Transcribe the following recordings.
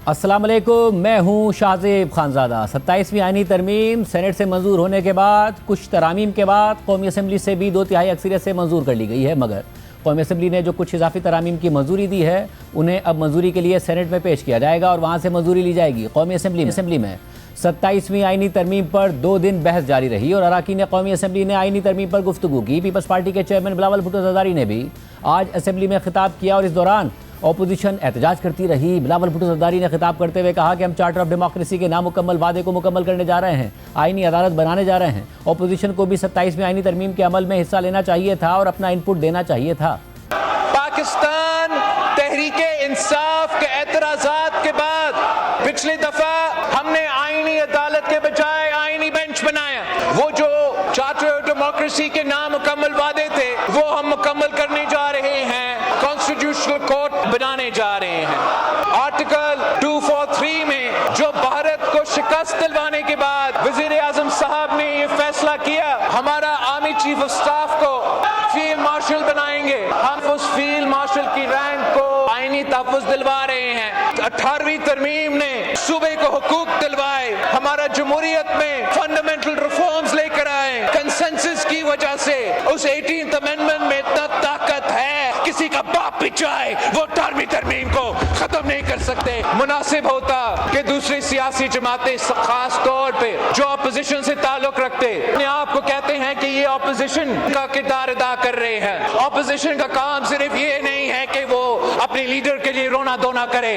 अस्सलाम वालेकुम, मैं हूं शाहजेब खानजादा। 27वीं आईनी तरमीम सेनेट से मंजूर होने के बाद कुछ तरामीम के बाद कौमी असम्बली से भी 2/3 अक्सरियत से मंजूर कर ली गई है, मगर कौमी असम्बली ने जो कुछ इजाफी तरामीम की मंजूरी दी है उन्हें अब मंजूरी के लिए सेनेट में पेश किया जाएगा और वहाँ से मंजूरी ली जाएगी कौमी असम्बली में। 27वीं आईनी तरमीम पर 2 दिन बहस जारी रही और अरकान कौमी असम्बली ने आईनी तरमीम पर गुफ्तगू की। पीपल्स पार्टी के चेयरमैन बिलावल भुट्टो ज़रदारी ने भी आज असम्बली में खिताब किया और इस दौरान अपोजिशन एहतजाज करती रही। बिलावल भुट्टो ज़रदारी ने खिताब करते हुए कहा कि हम चार्टर ऑफ डेमोक्रेसी के नामुकम्मल वादे को मुकम्मल करने जा रहे हैं, आईनी अदालत बनाने जा रहे हैं। अपोजिशन को भी 27वीं आईनी तरमीम के अमल में हिस्सा लेना चाहिए था और अपना इनपुट देना चाहिए था। पाकिस्तान तहरीके इंसाफ के एतराज़ात के बाद पिछली दफा हमने आईनी अदालत के बजाय आईनी बेंच बनाया। वो जो चार्टर ऑफ डेमोक्रेसी के नामुकम्मल वादे थे वो हम मुकम्मल करने जा रहे हैं, कॉन्स्टिट्यूशनल कोर्ट बनाने जा रहे हैं। आर्टिकल 243 में जो भारत को शिकस्त दिलवाने के बाद वजीर आजम साहब ने ये फैसला किया, हमारा आर्मी चीफ ऑफ स्टाफ को फील्ड मार्शल बनाएंगे। हम उस फील्ड मार्शल की रैंक को आईनी तहफ़्फ़ुज़ दिलवा रहे हैं। 18वीं तरमीम ने सूबे को हुकूक दिलवाए, हमारा जमहूरियत में फंडामेंटल रिफॉर्म्स लेकर आए। कंसेंसस की वजह से उस 18th अमेंडमेंट में इतना ताकत है, किसी का बाप भी चाहे वो 18वीं तरमीम को खत्म नहीं कर सकते। मुनासिब होता कि दूसरी सियासी जमातें खास तौर पे जो अपोजिशन से ताल्लुक रखते अपने आप को कहते हैं कि ये अपोजिशन का किरदार अदा कर रहे हैं। अपोजिशन का काम सिर्फ ये नहीं है कि वो अपने लीडर के लिए रोना धोना करे।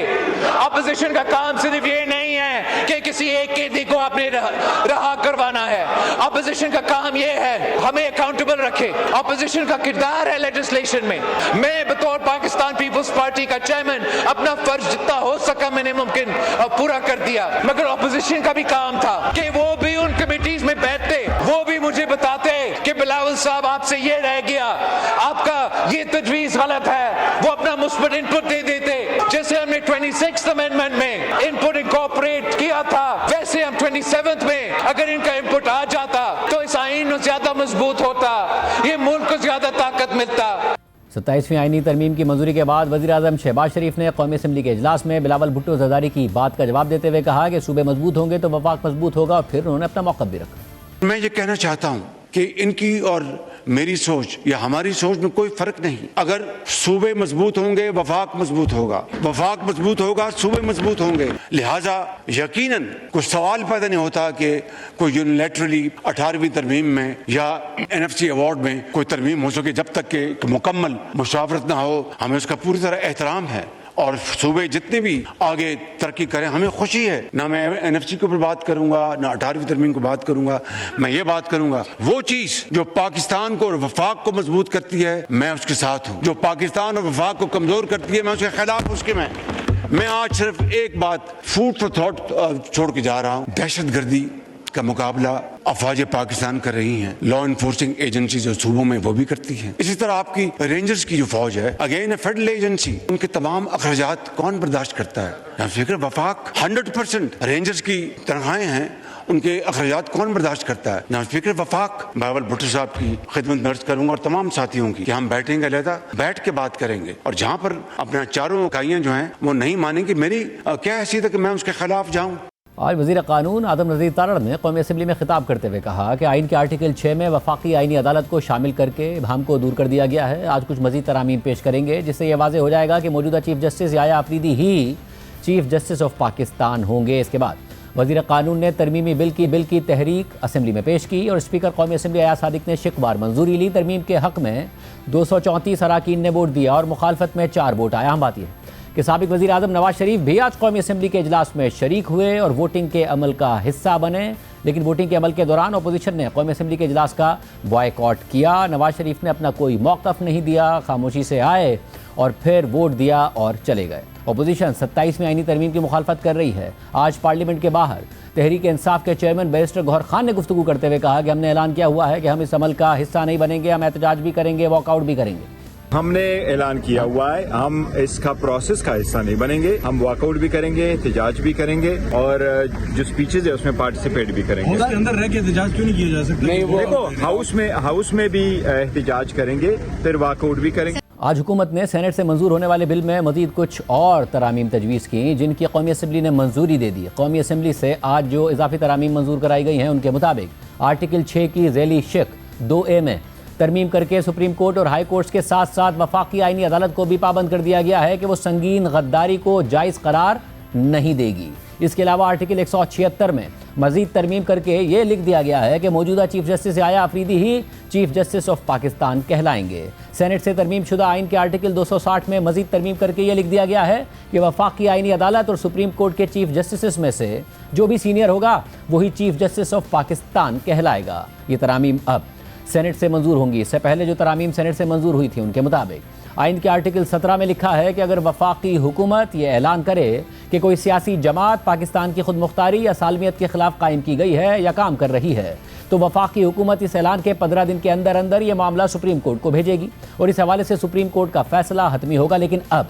अपोजिशन का काम सिर्फ ये नहीं है कि किसी एक कैदी को आपने रहा करवाना है। अपोजिशन का काम ये है हमें अकाउंटेबल रखे। अपोजिशन का किरदार है लेजिस्लेशन में। मैं बतौर पाकिस्तान पीपल्स पार्टी का चेयरमैन अपना फर्ज जितना हो सका मैंने मुमकिन पूरा कर दिया, मगर अपोजिशन का भी काम था कि वो भी उन कमेटीज में बैठते, वो भी मुझे बताते कि बिलावल साहब आपसे ये रह गया, आपका ये तजवीज गलत है, वो अपना मुस्बत इनपुट दे देते। जैसे हमने 26th अमेंडमेंट में इनपुट इनकॉर्पोरेट किया था, वैसे हम 27th में अगर इनका इनपुट आ जाता तो इस आईन ज्यादा मजबूत होता, ये मुल्क को ज्यादा ताकत मिलता। 27वीं आईनी तरमीम की मंजूरी के बाद वज़ीर आज़म शहबाज शरीफ ने कौमी असम्बली के इजलास में बिलावल भुट्टो ज़रदारी की बात का जवाब देते हुए कहा कि सूबे मजबूत होंगे तो वफाक मजबूत होगा, और फिर उन्होंने अपना मौक़िफ़ भी रखा। मैं ये कहना चाहता हूँ कि इनकी और मेरी सोच या हमारी सोच में कोई फर्क नहीं। अगर सूबे मजबूत होंगे वफाक मजबूत होगा, वफाक मजबूत होगा सूबे मजबूत होंगे। लिहाजा यकीनन कुछ सवाल पैदा नहीं होता कि कोई यूनिलैटरली 18वीं तरमीम में या NFC अवार्ड में कोई तरमीम हो सके जब तक कि मुकम्मल मुशावरत ना हो। हमें उसका पूरी तरह एहतराम है और सूबे जितने भी आगे तरक्की करें हमें खुशी है। ना मैं NFC के ऊपर बात करूंगा, ना 18वीं तरमीम को बात करूंगा। मैं ये बात करूंगा वो चीज जो पाकिस्तान को और वफाक को मजबूत करती है मैं उसके साथ हूँ, जो पाकिस्तान और वफाक को कमजोर करती है मैं उसके खिलाफ उसके मैं आज सिर्फ एक बात फूड फॉर थॉट छोड़ के जा रहा हूँ। दहशतगर्दी का मुकाबला अफवाज पाकिस्तान कर रही हैं, लॉ इन्फोर्सिंग एजेंसी जो सूबों में वो भी करती हैं। इसी तरह आपकी रेंजर्स की जो फौज है, अगेन ए फेडरल एजेंसी, उनके तमाम अखराजात कौन बर्दाश्त करता है? फिक्र वफाक 100% रेंजर्स की तनख्वाहें हैं, उनके अखराजात कौन बर्दाश्त करता है? ना फिक्र वफाक। बिलावल भुट्टो साहब की खिदमत दर्ज करूंगा और तमाम साथियों की कि हम बैठेंगे अलहदा, बैठ के बात करेंगे और जहाँ पर अपना चारों इकाइयाँ जो हैं वो नहीं मानेंगी, मेरी क्या हैसियत है कि मैं उसके खिलाफ जाऊँ। आज वज़ीर कानून आदम नज़ीर तारड़ ने कौमी असम्बली में खिताब करते हुए कहा कि आइन के आर्टिकल 6 में वफाकी आइनी अदालत को शामिल करके इबहम को दूर कर दिया गया है। आज कुछ मज़ीद तरामीम पेश करेंगे जिससे यह वाज़ेह हो जाएगा कि मौजूदा चीफ जस्टिस याया अफरीदी ही चीफ जस्टिस ऑफ पाकिस्तान होंगे। इसके बाद वज़ीर कानून ने तरमीमी बिल की तहरीक असम्बली में पेश की और स्पीकर कौमी असम्बली अयाज सादिक ने शिकवार मंजूरी ली। तरमीम के हक़ में 234 अरकान ने वोट दिया और मुखालफत में 4 वोट आया। हम बात यह कि साबिक वज़ीर आज़म नवाज शरीफ भी आज कौमी असम्बली के इजलास में शरीक हुए और वोटिंग के अमल का हिस्सा बने, लेकिन वोटिंग के अमल के दौरान अपोजिशन ने कौमी असम्बली के इजलास का बॉयकॉट किया। नवाज शरीफ ने अपना कोई मौक़िफ़ नहीं दिया, खामोशी से आए और फिर वोट दिया और चले गए। अपोजिशन 27वीं आईनी तरमीम की मुखालफत कर रही है। आज पार्लियामेंट के बाहर तहरीक इंसाफ के चेयरमैन बैरिस्टर गौहर खान ने गुफ्तगू करते हुए कहा कि हमने ऐलान किया हुआ है कि हम इस अमल का हिस्सा नहीं बनेंगे, हम एहतजाज भी करेंगे, वॉकआउट भी करेंगे। हमने ऐलान किया हुआ है हम इसका प्रोसेस का हिस्सा नहीं बनेंगे, हम वॉकआउट भी करेंगे, एहतजाज भी करेंगे और जो स्पीचेज है उसमें पार्टिसिपेट भी करेंगे। उसके अंदर रह के एहतजाज क्यों नहीं किया जा सकता? नहीं, वो देखो हाउस में भी एहतजाज करेंगे, फिर वॉकआउट भी करेंगे। आज हुकूमत ने सेनेट से मंजूर होने वाले बिल में मजीद कुछ और तरामीम तजवीज़ की, जिनकी कौमी असम्बली ने मंजूरी दे दी। कौमी असम्बली से आज जो इजाफी तरामीम मंजूर कराई गई हैं, उनके मुताबिक आर्टिकल 6 की ज़ैली शिक 2A में तरमीम करके सुप्रीम कोर्ट और हाई कोर्ट्स के साथ साथ वफाकी आईनी अदालत को भी पाबंद कर दिया गया है कि वो संगीन गद्दारी को जायज़ करार नहीं देगी। इसके अलावा आर्टिकल 176 में मजीद तरमीम करके ये लिख दिया गया है कि मौजूदा चीफ जस्टिस आया अफरीदी ही चीफ जस्टिस ऑफ पाकिस्तान कहलाएंगे। सेनेट से तरमीम शुदा आइन के आर्टिकल 260 में मजीद तरमीम करके ये लिख दिया गया है कि वफाकी आईनी अदालत और सुप्रीम कोर्ट के चीफ जस्टिस में से जो भी सीनियर होगा वही चीफ जस्टिस ऑफ पाकिस्तान कहलाएगा। ये तरामीम अब सेनेट से मंजूर होंगी। इससे पहले जो तरामीम सेनेट से मंजूर हुई थी, उनके मुताबिक आइन के आर्टिकल 17 में लिखा है कि अगर वफाकी हुकूमत ये ऐलान करे कि कोई सियासी जमात पाकिस्तान की खुद मुख्तारी या सालमियत के खिलाफ कायम की गई है या काम कर रही है, तो वफाकी हुकूमत इस ऐलान के 15 दिन के अंदर अंदर ये मामला सुप्रीम कोर्ट को भेजेगी और इस हवाले से सुप्रीम कोर्ट का फैसला हतमी होगा। लेकिन अब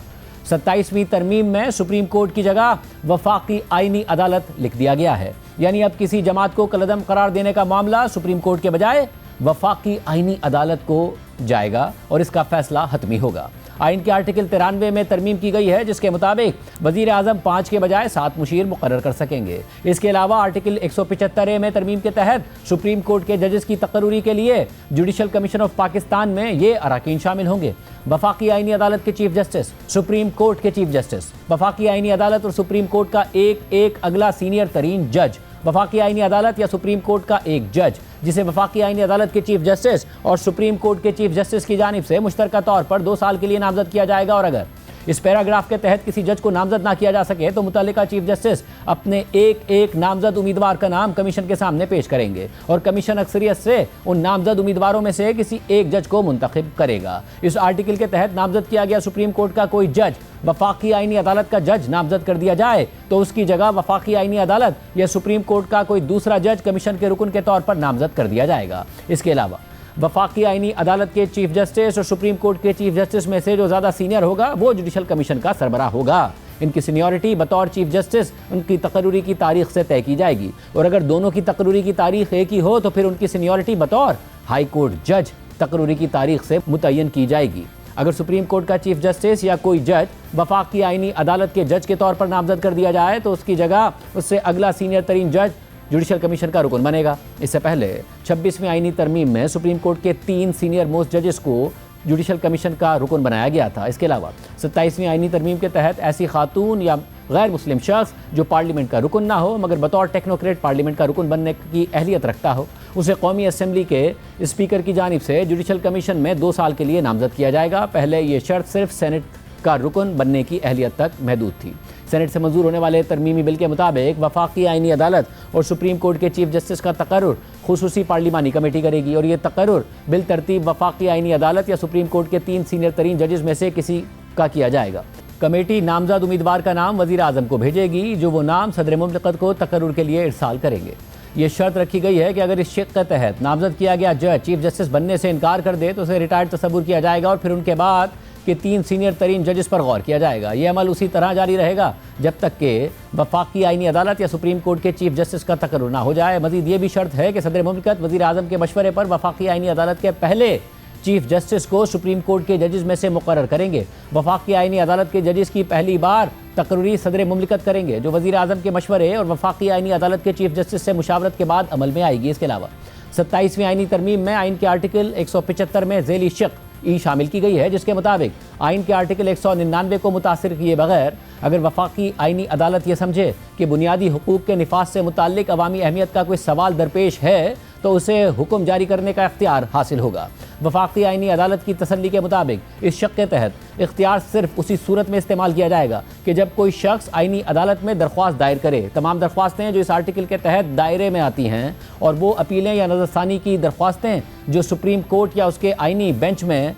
27वीं तरमीम में सुप्रीम कोर्ट की जगह वफाकी आईनी अदालत लिख दिया गया है। यानी अब किसी जमात को कलअदम करार देने का मामला सुप्रीम कोर्ट के बजाय वफाकी आईनी अदालत को जाएगा और इसका फैसला हतमी होगा। आइन के आर्टिकल 93 में तरमीम की गई है, जिसके मुताबिक वजीर आजम 5 के बजाय 7 मुशीर मुकर्रर कर सकेंगे। इसके अलावा आर्टिकल 175 में तरमीम के तहत सुप्रीम कोर्ट के जजेस की तकर्रुरी के लिए जुडिशल कमीशन ऑफ पाकिस्तान में ये अराकीन शामिल होंगे: वफाकी आईनी अदालत के चीफ जस्टिस, सुप्रीम कोर्ट के चीफ जस्टिस, वफाकी आईनी अदालत और सुप्रीम कोर्ट का एक अगला सीनियर तरीन जज, वफाकी आईनी अदालत या सुप्रीम कोर्ट का एक जज जिसे वफाकी आईनी अदालत के चीफ जस्टिस और सुप्रीम कोर्ट के चीफ जस्टिस की जानिब से मुश्तरका तौर पर 2 साल के लिए नामजद किया जाएगा। और अगर इस पैराग्राफ के तहत किसी जज को नामजद ना किया जा सके तो मुतल्लिका चीफ जस्टिस अपने एक नामजद उम्मीदवार का नाम कमीशन के सामने पेश करेंगे और कमीशन अक्सरियत से उन नामजद उम्मीदवारों में से किसी एक जज को मुंतखब करेगा। इस आर्टिकल के तहत नामजद किया गया सुप्रीम कोर्ट का कोई जज वफाकी आईनी अदालत का जज नामजद कर दिया जाए तो उसकी जगह वफाकी आईनी अदालत या सुप्रीम कोर्ट का कोई दूसरा जज कमीशन के रुकन के तौर पर नामजद कर दिया जाएगा। इसके अलावा वफाकी आईनी अदालत के चीफ जस्टिस और सुप्रीम कोर्ट के चीफ जस्टिस में से जो ज़्यादा सीनियर होगा वो जुडिशल कमीशन का सरबराह होगा। इनकी सीनियरिटी बतौर चीफ जस्टिस उनकी तकर्रुरी की तारीख से तय की जाएगी और अगर दोनों की तकर्रुरी की तारीख एक ही हो तो फिर उनकी सीनियरिटी बतौर हाई कोर्ट जज तकर्रुरी की तारीख से मुतय्यन की जाएगी। अगर सुप्रीम कोर्ट का चीफ जस्टिस या कोई जज वफाकी आईनी अदालत के जज के तौर पर नामजद कर दिया जाए तो उसकी जगह उससे अगला सीनियर तरीन जज जुडिशल कमीशन का रुकन बनेगा। इससे पहले 26वीं आईनी तरमीम में सुप्रीम कोर्ट के 3 सीनियर मोस्ट जजेस को जुडिशल कमीशन का रुकन बनाया गया था। इसके अलावा 27वीं आईनी तरमीम के तहत ऐसी खातून या गैर मुस्लिम शख्स जो पार्लियामेंट का रुकन ना हो मगर बतौर टेक्नोक्रेट पार्लियामेंट का रुकन बनने की अहलियत रखता हो, उसे कौमी असम्बली के स्पीकर की जानिब से जुडिशल कमीशन में 2 साल के लिए नामजद किया जाएगा। पहले ये शर्त सिर्फ सेनेट का रुकन बनने की अहलियत तक महदूद थी। सेनेट से मंजूर होने वाले तरमीमी बिल के मुताबिक वफाकी आईनी अदालत और सुप्रीम कोर्ट के चीफ जस्टिस का तकर्रुर खुसूसी पार्लिमानी कमेटी करेगी और ये तकर्रुर बिल तरतीब वफाकी आईनी अदालत या सुप्रीम कोर्ट के 3 सीनियर तरीन जजेस में से किसी का किया जाएगा। कमेटी नामजद उम्मीदवार का नाम वजीर आजम को भेजेगी जो वो नाम सदर मुमलिकत को तकर्रुर के लिए इरसाल करेंगे। ये शर्त रखी गई है कि अगर इस शिक के तहत नामजद किया गया जज चीफ जस्टिस बनने से इनकार कर दे तो उसे रिटायर्ड तस्वुर किया जाएगा और फिर उनके बाद के 3 सीनियर तरीन जजेस पर गौर किया जाएगा। यह अमल उसी तरह जारी रहेगा जब तक कि वफाकी आईनी अदालत या सुप्रीम कोर्ट के चीफ जस्टिस का तकर्रुर ना हो जाए। मजीद ये भी शर्त है कि सदर मुमलिकत वजीर आजम के मशवरे पर वफाकी आईनी अदालत के पहले चीफ जस्टिस को सुप्रीम कोर्ट के जजेस में से मुकर्रर करेंगे। वफाकी आईनी अदालत के जजेस की पहली बार तकर्रुरी सदर मुमलिकत करेंगे जो वजीर आजम के मशवरे और वफाकी आईनी अदालत के चीफ जस्टिस से मुशावरत के बाद अमल में आएगी। इसके अलावा 27वीं आईनी तरमीम में आइन के आर्टिकल 175 में ज़ैली शिक ई शामिल की गई है, जिसके मुताबिक आइन के आर्टिकल 199 को मुतासिर किए बगैर अगर वफाकी आईनी अदालत ये समझे कि बुनियादी हुकूक के निफाज से मुताल्लिक अवामी अहमियत का कोई सवाल दरपेश है तो उसे हुक्म जारी करने का इख्तियार हासिल होगा। वफाकी आईनी अदालत की तसल्ली के मुताबिक इस शक के तहत इख्तियार सिर्फ उसी सूरत में इस्तेमाल किया जाएगा कि जब कोई शख्स आईनी अदालत में दरख्वास्त दायर करे। तमाम दरख्वास्तें जो इस आर्टिकल के तहत दायरे में आती हैं और वो अपीलें या नज़रसानी की दरख्वास्तें जो सुप्रीम कोर्ट या उसके आईनी बेंच में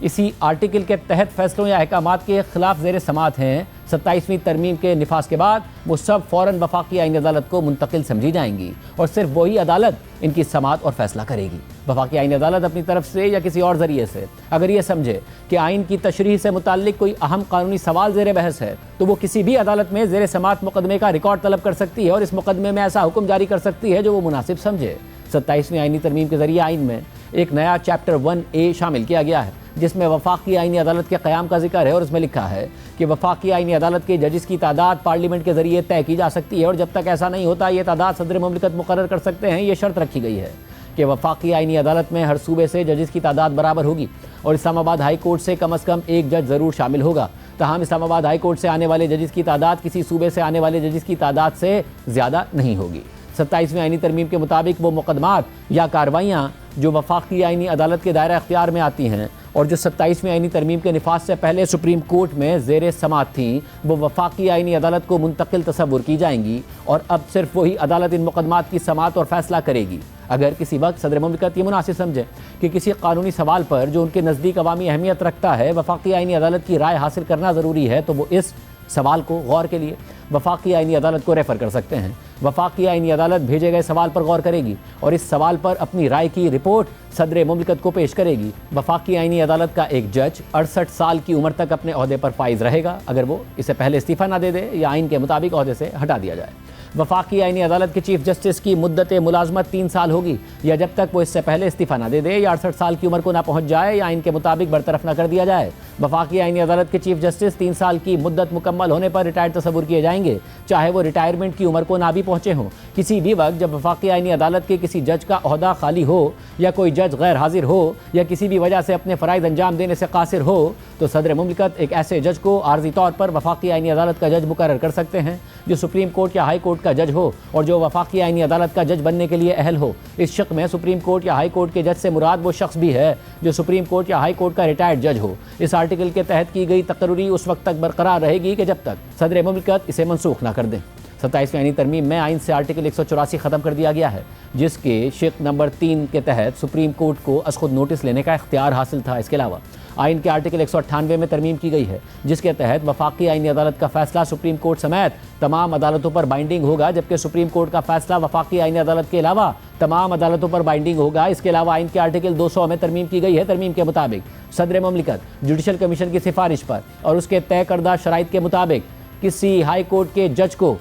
इसी आर्टिकल के तहत फैसलों या अहकामात के खिलाफ ज़ेर समात हैं, 27वीं तरमीम के निफाज के बाद वो सब फ़ौरन वफाकी आईनी अदालत को मुंतकिल समझी जाएंगी और सिर्फ वही अदालत इनकी समात और फैसला करेगी। वफाकी आईनी अदालत अपनी तरफ से या किसी और ज़रिए से अगर ये समझे कि आइन की तशरीह से मुताल्लिक कोई अहम कानूनी सवाल ज़ेर बहस है तो वो किसी भी अदालत में ज़ेर समात मुकदमे का रिकॉर्ड तलब कर सकती है और इस मुकदमे में ऐसा हुक्म जारी कर सकती है जो वो मुनासिब समझे। 27वीं आईनी तरमीम के ज़रिए आइन में एक नया चैप्टर 1A शामिल किया गया है जिसमें वफाकी आईनी अदालत के क़याम का जिक्र है और उसमें लिखा है कि वफाकी आईनी अदालत के जजिस की तादाद पार्लियामेंट के ज़रिए तय की जा सकती है और जब तक ऐसा नहीं होता ये तादाद सदर मुमलिकत मुकर्रर कर सकते हैं। ये शर्त रखी गई है कि वफाकी आईनी अदालत में हर सूबे से जजिस की तादाद बराबर होगी और इस्लामाबाद हाई कोर्ट से कम एक जज ज़रूर शामिल होगा। तमाम इस्लामाबाद हाई कोर्ट से आने वाले जजिस की तादाद किसी सूबे से आने वाले जजिस की तादाद से ज़्यादा नहीं होगी। 27वीं आईनी तरमीम के मुताबिक वो मुकदमात या कार्रवाइयाँ जो वफाकी आईनी अदालत के दायरा अख्तियार में आती हैं और जो 27वीं आईनी तरमीम के निफाज से पहले सुप्रीम कोर्ट में ज़ेर समात थीं, वो वफाकी आईनी अदालत को मुंतकिल तसव्वुर की जाएंगी और अब सिर्फ वही अदालत इन मुकदमात की समात और फैसला करेगी। अगर किसी वक्त सदर मुमलिकत ये मुनासिब समझे कि किसी कानूनी सवाल पर जो उनके नज़दीक अवामी अहमियत रखता है वफाकी आईनी अदालत की राय हासिल करना ज़रूरी है, तो वो इस सवाल को गौर के लिए वफाकी आईनी अदालत को रेफ़र कर सकते हैं। वफाकी आईनी अदालत भेजे गए सवाल पर गौर करेगी और इस सवाल पर अपनी राय की रिपोर्ट सदर मुमलिकत को पेश करेगी। वफाकी आईनी अदालत का एक जज 68 साल की उम्र तक अपने ओहदे पर फाइज रहेगा अगर वो इससे पहले इस्तीफ़ा ना दे दे या आइन के मुताबिक ओहदे से हटा दिया जाए। वफाकी आईनी अदालत के चीफ जस्टिस की मुद्दत मुलाजमत 3 साल होगी या जब तक वो इससे पहले इस्तीफ़ा ना दे दे या 68 साल की उम्र को ना पहुँच जाए या आइन के मुताबिक बरतरफ ना कर दिया जाए। वफाकी आईनी अदालत के चीफ जस्टिस 3 साल की मुद्दत मुकम्मल होने पर रिटायर्ड तस्वुर किए जाएंगे, चाहे वो रिटायरमेंट की उम्र को ना भी पहुँचे हों। किसी भी वक्त जब वफाकी आईनी अदालत के किसी जज का ओहदा खाली हो या कोई जज गैर हाजिर हो या किसी भी वजह से अपने फ़राइज़ अंजाम देने से कासिर हो तो सदर मुमलिकत एक ऐसे जज को आर्जी तौर पर वफाकी आईनी अदालत का जज मुकर्रर कर सकते हैं जो सुप्रीम कोर्ट या हाई कोर्ट का जज हो और जो वफाकी आईनी अदालत का जज बनने के लिए अहल हो। इस शक में सुप्रीम कोर्ट या हाई कोर्ट के जज से मुराद वो शख्स भी है जो सुप्रीम कोर्ट या हाई कोर्ट का रिटायर्ड जज हो। इस आर्टिकल के तहत की गई तकर्री उस वक्त तक बरकरार रहेगी कि जब तक सदर मुमलिकत इसे मनसूख ना कर दें। 27वीं आईनी तरमीम में आइन से आर्टिकल 184 ख़त्म कर दिया गया है जिसके शिक नंबर 3 के तहत सुप्रीम कोर्ट को अस खुद नोटिस लेने का इख्तियार हासिल था। इसके अलावा आइन के आर्टिकल 198 में तरमीम की गई है जिसके तहत वफाकी आईनी अदालत का फैसला सुप्रीम कोर्ट समेत तमाम अदालतों पर बाइंडिंग होगा, जबकि सुप्रीम कोर्ट का फैसला वफाकी आईनी अदालत के अलावा तमाम अदालतों पर बाइंडिंग होगा। इसके अलावा आइन के आर्टिकल 200 में तरमीम की गई है। तरमीम के मुताबिक सदर मुमलिकत जुडिशल कमीशन की सिफारिश पर और उसके तय करदा शराइत के मुताबिक किसी हाई कोर्ट के जज को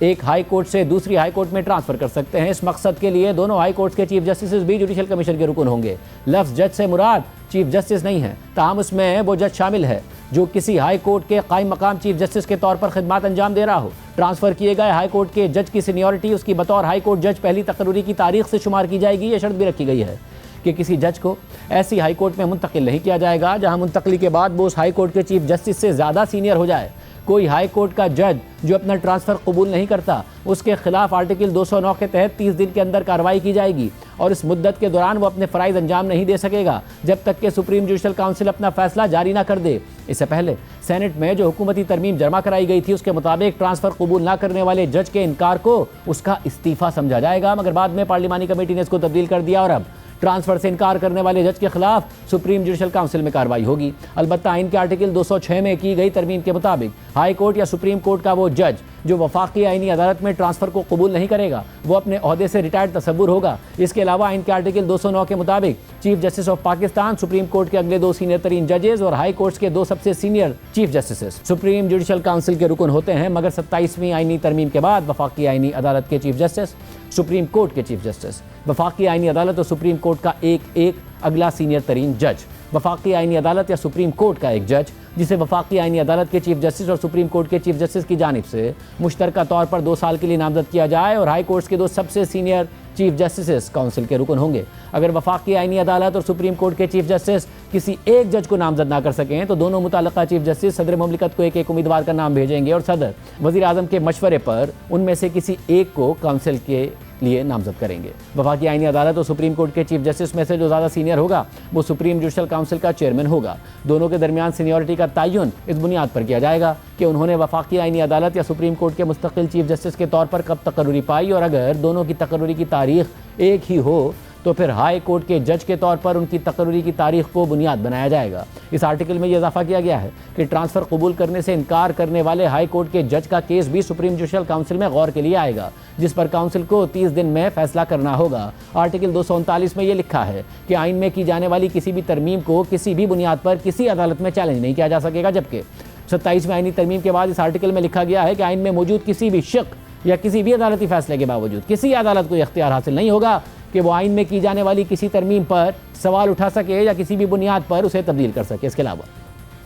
एक हाई कोर्ट से दूसरी हाई कोर्ट में ट्रांसफ़र कर सकते हैं। इस मकसद के लिए दोनों हाई कोर्ट्स के चीफ जस्टिस भी जुडिशल कमीशन के रुकन होंगे। लफ्ज़ जज से मुराद चीफ जस्टिस नहीं है, ताहम उसमें वो जज शामिल है जो किसी हाई कोर्ट के कायम मकाम चीफ जस्टिस के तौर पर खिदमत अंजाम दे रहा हो। ट्रांसफ़र किए गए हाई कोर्ट के जज की सीनियरिटी उसकी बतौर हाई कोर्ट जज पहली तकर्री की तारीख से शुमार की जाएगी। ये शर्त भी रखी गई है कि किसी जज को ऐसी हाई कोर्ट में मुंतकिल नहीं किया जाएगा जहां मुंतकली के बाद वो उस हाई कोर्ट के चीफ जस्टिस से ज़्यादा सीनियर हो जाए। कोई हाई कोर्ट का जज जो अपना ट्रांसफ़र कबूल नहीं करता उसके खिलाफ आर्टिकल 209 के तहत 30 दिन के अंदर कार्रवाई की जाएगी और इस मुद्दत के दौरान वो अपने फ़राइज़ अंजाम नहीं दे सकेगा जब तक कि सुप्रीम जुडिशल काउंसिल अपना फैसला जारी ना कर दे। इससे पहले सेनेट में जो हुकूमती तरमीम जमा कराई गई थी उसके मुताबिक ट्रांसफ़र कबूल ना करने वाले जज के इनकार को उसका इस्तीफ़ा समझा जाएगा, मगर बाद में पार्लिमानी कमेटी ने इसको तब्दील कर दिया और अब ट्रांसफ़र से इनकार करने वाले जज के खिलाफ सुप्रीम जुडिशल काउंसिल में कार्रवाई होगी। अलबत्ता आइन के आर्टिकल 206 में की गई तरमीम के मुताबिक हाई कोर्ट या सुप्रीम कोर्ट का वो जज जो वफाकी आईनी अदालत में ट्रांसफ़र को कबूल नहीं करेगा वो अपने ओहदे से रिटायर्ड तस्वुर होगा। इसके अलावा आइन के आर्टिकल 209 के मुताबिक chief justice of Pakistan, supreme court के अगले 2 सीनियर तरीन जजेस और हाई कोर्ट्स के 2 सबसे senior chief justice supreme judicial council के रुकन होते हैं। मगर 27वीं आईनी तरमीम के बाद वफाकी आईनी अदालत के चीफ जस्टिस, सुप्रीम कोर्ट के चीफ जस्टिस, वफाकी आईनी अदालत और सुप्रीम कोर्ट का एक अगला सीनियर तरीन जज, वफाकी आईनी अदालत या सुप्रीम कोर्ट का एक जज जिसे वफाकी आईनी अदालत के चीफ जस्टिस और सुप्रीम कोर्ट के चीफ जस्टिस की जानिब से मुश्तरका तौर पर 2 साल के लिए नामजद किया जाए और हाई कोर्ट्स के 2 सबसे सीनियर चीफ जस्टिस काउंसिल के रुकन होंगे। अगर वफाकी आईनी अदालत और सुप्रीम कोर्ट के चीफ जस्टिस किसी एक जज को नामजद ना कर सकें तो दोनों मुताल्लिका चीफ जस्टिस सदर मुमलिकत को एक उम्मीदवार का नाम भेजेंगे और सदर वज़ीर आज़म के मशवरे पर उनमें से किसी एक को काउंसिल के लिए नामजद करेंगे। वफाकी आईनी अदालत और सुप्रीम कोर्ट के चीफ जस्टिस में से जो ज़्यादा सीनियर होगा वो सुप्रीम जुडिशल काउंसिल का चेयरमैन होगा। दोनों के दरमियान सीनियरिटी का तयन इस बुनियाद पर किया जाएगा कि उन्होंने वफाकी आईनी अदालत या सुप्रीम कोर्ट के मुस्तकिल चीफ जस्टिस के तौर पर कब तकर्री पाई और अगर दोनों की तकर्री की तारीख एक ही हो तो फिर हाई कोर्ट के जज के तौर पर उनकी तकर्री की तारीख को बुनियाद बनाया जाएगा। इस आर्टिकल में यह इजाफा किया गया है कि ट्रांसफ़र कबूल करने से इनकार करने वाले हाई कोर्ट के जज का केस भी सुप्रीम जुडिशल काउंसिल में गौर के लिए आएगा जिस पर काउंसिल को 30 दिन में फैसला करना होगा। आर्टिकल 239 में यह लिखा है कि आइन में की जाने वाली किसी भी तरमीम को किसी भी बुनियाद पर किसी अदालत में चैलेंज नहीं किया जा सकेगा, जबकि 27वें आइनी तरमीम के बाद इस आर्टिकल में लिखा गया है कि आइन में मौजूद किसी भी शक या किसी भी अदालती फैसले के बावजूद किसी अदालत को इख्तियार हासिल नहीं होगा कि वो आइन में की जाने वाली किसी तरमीम पर सवाल उठा सके या किसी भी बुनियाद पर उसे तब्दील कर सके। इसके अलावा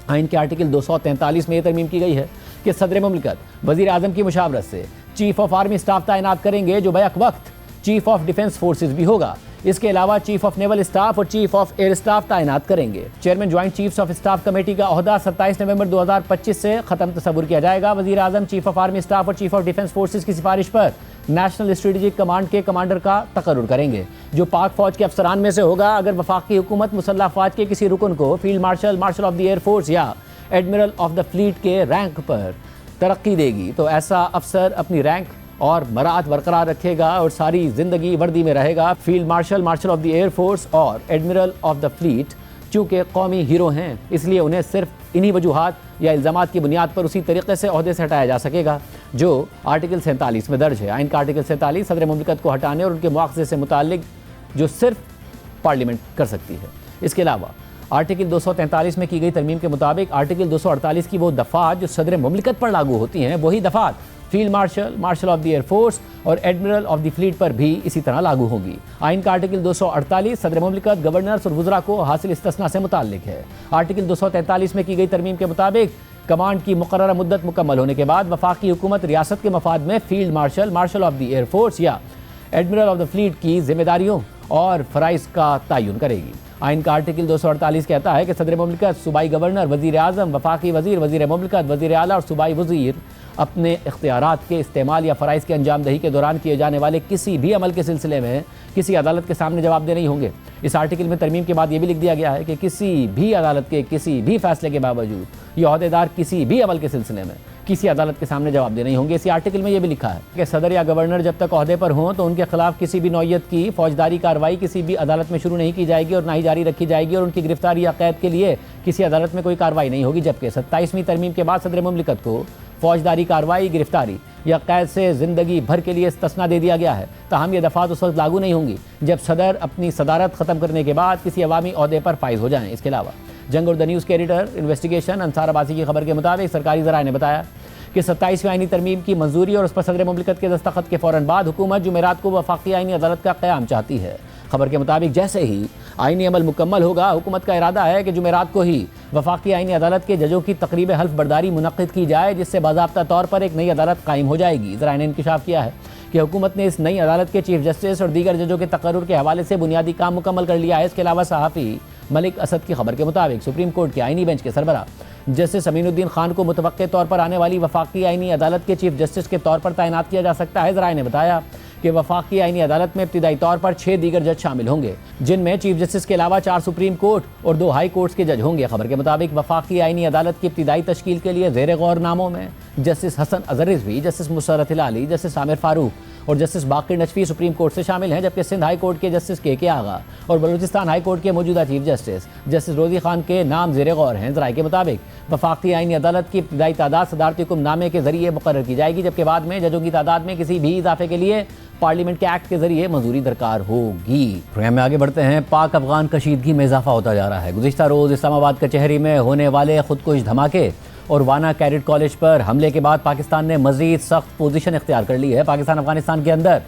आइन के आर्टिकल 243 में यह तरमीम की गई है कि सदर मुमलिकत वज़ीर आज़म की मुशावरत से चीफ ऑफ आर्मी स्टाफ तैनात करेंगे, जो बैक वक्त चीफ ऑफ डिफेंस फोर्सेज भी होगा। इसके अलावा चीफ ऑफ नेवल स्टाफ और चीफ ऑफ एयर स्टाफ तैनात करेंगे। Chairman joint chiefs of staff committee का ओहदा 27 नवंबर 2025 से खत्म तस्वुर किया जाएगा। वज़ीर आज़म चीफ ऑफ आर्मी स्टाफ और चीफ ऑफ डिफेंस फोर्सेज की सिफारिश पर नेशनल स्ट्रेटेजिक कमांड के कमांडर का तकर्रुर करेंगे, जो पाक फौज के अफसरान में से होगा। अगर वफाकी हुकूमत मुसल्लह अफवाज के किसी रुकन को field marshal, marshal of the air force या एडमिरल ऑफ द फ्लीट के रैंक पर तरक्की देगी तो ऐसा अफसर अपनी रैंक और मरात बरकरार रखेगा और सारी ज़िंदगी वर्दी में रहेगा। Field marshal, marshal of the air force और एडमिरल ऑफ द फ्लीट चूँकि कौमी हीरो हैं, इसलिए उन्हें सिर्फ इन्हीं वजूहात या इल्ज़ामात की बुनियाद पर उसी तरीके से ओहदे से हटाया जा सकेगा जो आर्टिकल 47 में दर्ज है। आइन का आर्टिकल 47 सदर मुमलिकत को हटाने और उनके मुआवजे से मुताल्लिक जो सिर्फ पार्लियामेंट कर सकती है। इसके अलावा आर्टिकल 243 में की गई तरमीम के मुताबिक आर्टिकल 248 की वो दफ़ात जो सदर मुमलिकत पर लागू होती हैं, वही दफ़ात field marshal, marshal of the air force और एडमिरल ऑफ द फ्लीट पर भी इसी तरह लागू होगी। आइन का आर्टिकल 248 सदर मुमलिकत, गवर्नर्स और वज़रा को हासिल इस्तिस्ना से मुताल्लिक है। आर्टिकल 243 में की गई तरमीम के मुताबिक कमांड की मुकर्ररा मुद्दत मुकम्मल होने के बाद वफाकी हुकूमत रियासत के मफाद में field marshal, marshal of the air force या एडमिरल ऑफ द फ्लीट की जिम्मेदारियों और फ़राइज़ का तयन करेगी। आइन का आर्टिकल 248 कहता है कि सदर मुमलिकत, सूबाई गवर्नर, वज़ीर आज़म, वफाकी वज़ीर, वज़ीर मुमलिकत, वज़ीर आला और सूबाई वज़ीर अपने इख्तियारात के इस्तेमाल या फ़राइज़ के अंजाम दही के दौरान किए जाने वाले किसी भी अमल के सिलसिले में किसी अदालत के सामने जवाबदेह नहीं होंगे। इस आर्टिकल में तरमीम के बाद ये भी लिख दिया गया है कि किसी भी अदालत के किसी भी फैसले के बावजूद ये अहदेदार किसी भी अमल के सिलसिले में किसी अदालत के सामने जवाबदेह नहीं होंगे। इसी आर्टिकल में यह भी लिखा है कि सदर या गवर्नर जब तक ओहदे पर हों तो उनके खिलाफ किसी भी नौयत की फौजदारी कार्रवाई किसी भी अदालत में शुरू नहीं की जाएगी और ना ही जारी रखी जाएगी और उनकी गिरफ्तारी या कैद के लिए किसी अदालत में कोई कार्रवाई नहीं होगी। जबकि 27वीं तरमीम के बाद सदर मुमलिकत को फौजदारी कार्रवाई, गिरफ्तारी या कैद से ज़िंदगी भर के लिए इस्तिस्ना दे दिया गया है। ताहम ये दफ़ात उस वक्त लागू नहीं होंगी जब सदर अपनी सदारत ख़त्म करने के बाद किसी अवामी ओहदे पर फाइज हो जाएँ। इसके अलावा जंग और द न्यूज़ के एडिटर इन्वेस्टिगेशन अंसार अब्बासी की खबर के मुताबिक सरकारी ज़राए ने बताया कि 27वीं आइनी तरमीम की मंजूरी और उस पर सदर मुमलिकत के दस्तखत के फ़ौरन बाद हुकूमत जुमेरात को वफाकी आइनी अदालत का क़याम चाहती है। खबर के मुताबिक जैसे ही आइनी अमल मुकम्मल होगा, हुकूमत का इरादा है कि जुमेरात को ही वफाकी आइनी अदालत के जजों की तकरीब हल्फ बर्दारी मुनक़्क़िद की जाए, जिससे बाज़ाब्ता तौर पर एक नई अदालत कायम हो जाएगी। ज़राए ने इंकिशाफ किया है कि हुकूमत ने इस नई अदालत के चीफ जस्टिस और दीगर जजों के तकर्रुर के हवाले से बुनियादी काम मुकम्मल कर लिया है। इसके अलावा सहाफ़ी मलिक असद की खबर के मुताबिक सुप्रीम कोर्ट के आइनी बेंच के सरबरा जस्टिस अमीनुद्दीन खान को मुतवक्के तौर पर आने वाली वफाकी आइनी अदालत के चीफ जस्टिस के तौर पर तैनात किया जा सकता है। ज़राए ने बताया कि वफाकी आइनी अदालत में इब्तिदाई तौर पर 6 दीगर जज शामिल होंगे, जिनमें चीफ जस्टिस के अलावा 4 सुप्रीम कोर्ट और 2 हाई कोर्ट्स के जज होंगे। खबर के मुताबिक वफाकी आइनी अदालत की इब्तिदाई तश्कील के लिए ज़ेर गौर नामों में justice Hasan Azhar Rizvi, justice Musarrat Hilali, justice Aamir Farooq और justice Baqir Najafi supreme court से शामिल हैं। जबकि सिंध हाई कोर्ट के जस्टिस के आगा और बलूचिस्तान हाई कोर्ट के मौजूदा चीफ जस्टिस जस्टिस रोज़ी खान के नाम ज़ेर गौर हैं। ज़राए के मुताबिक वफाकी आइनी अदालत की इब्तिदाई तादाद सदारती हुक्मनामे के जरिए मुकर्रर की जाएगी, जबकि बाद में जजों की तादाद में किसी भी इजाफे के लिए पार्लियामेंट के एक्ट के जरिए मंजूरी दरकार होगी। प्रोग्राम में आगे बढ़ते हैं। पाक अफगान कशीदगी में इजाफा होता जा रहा है। गुज़िश्ता रोज़ इस्लामाबाद कचहरी में होने वाले खुदकुश धमाके और वाना कैडेट कॉलेज पर हमले के बाद पाकिस्तान ने मज़ीद सख्त पोजीशन इख्तियार कर ली है। पाकिस्तान अफगानिस्तान के अंदर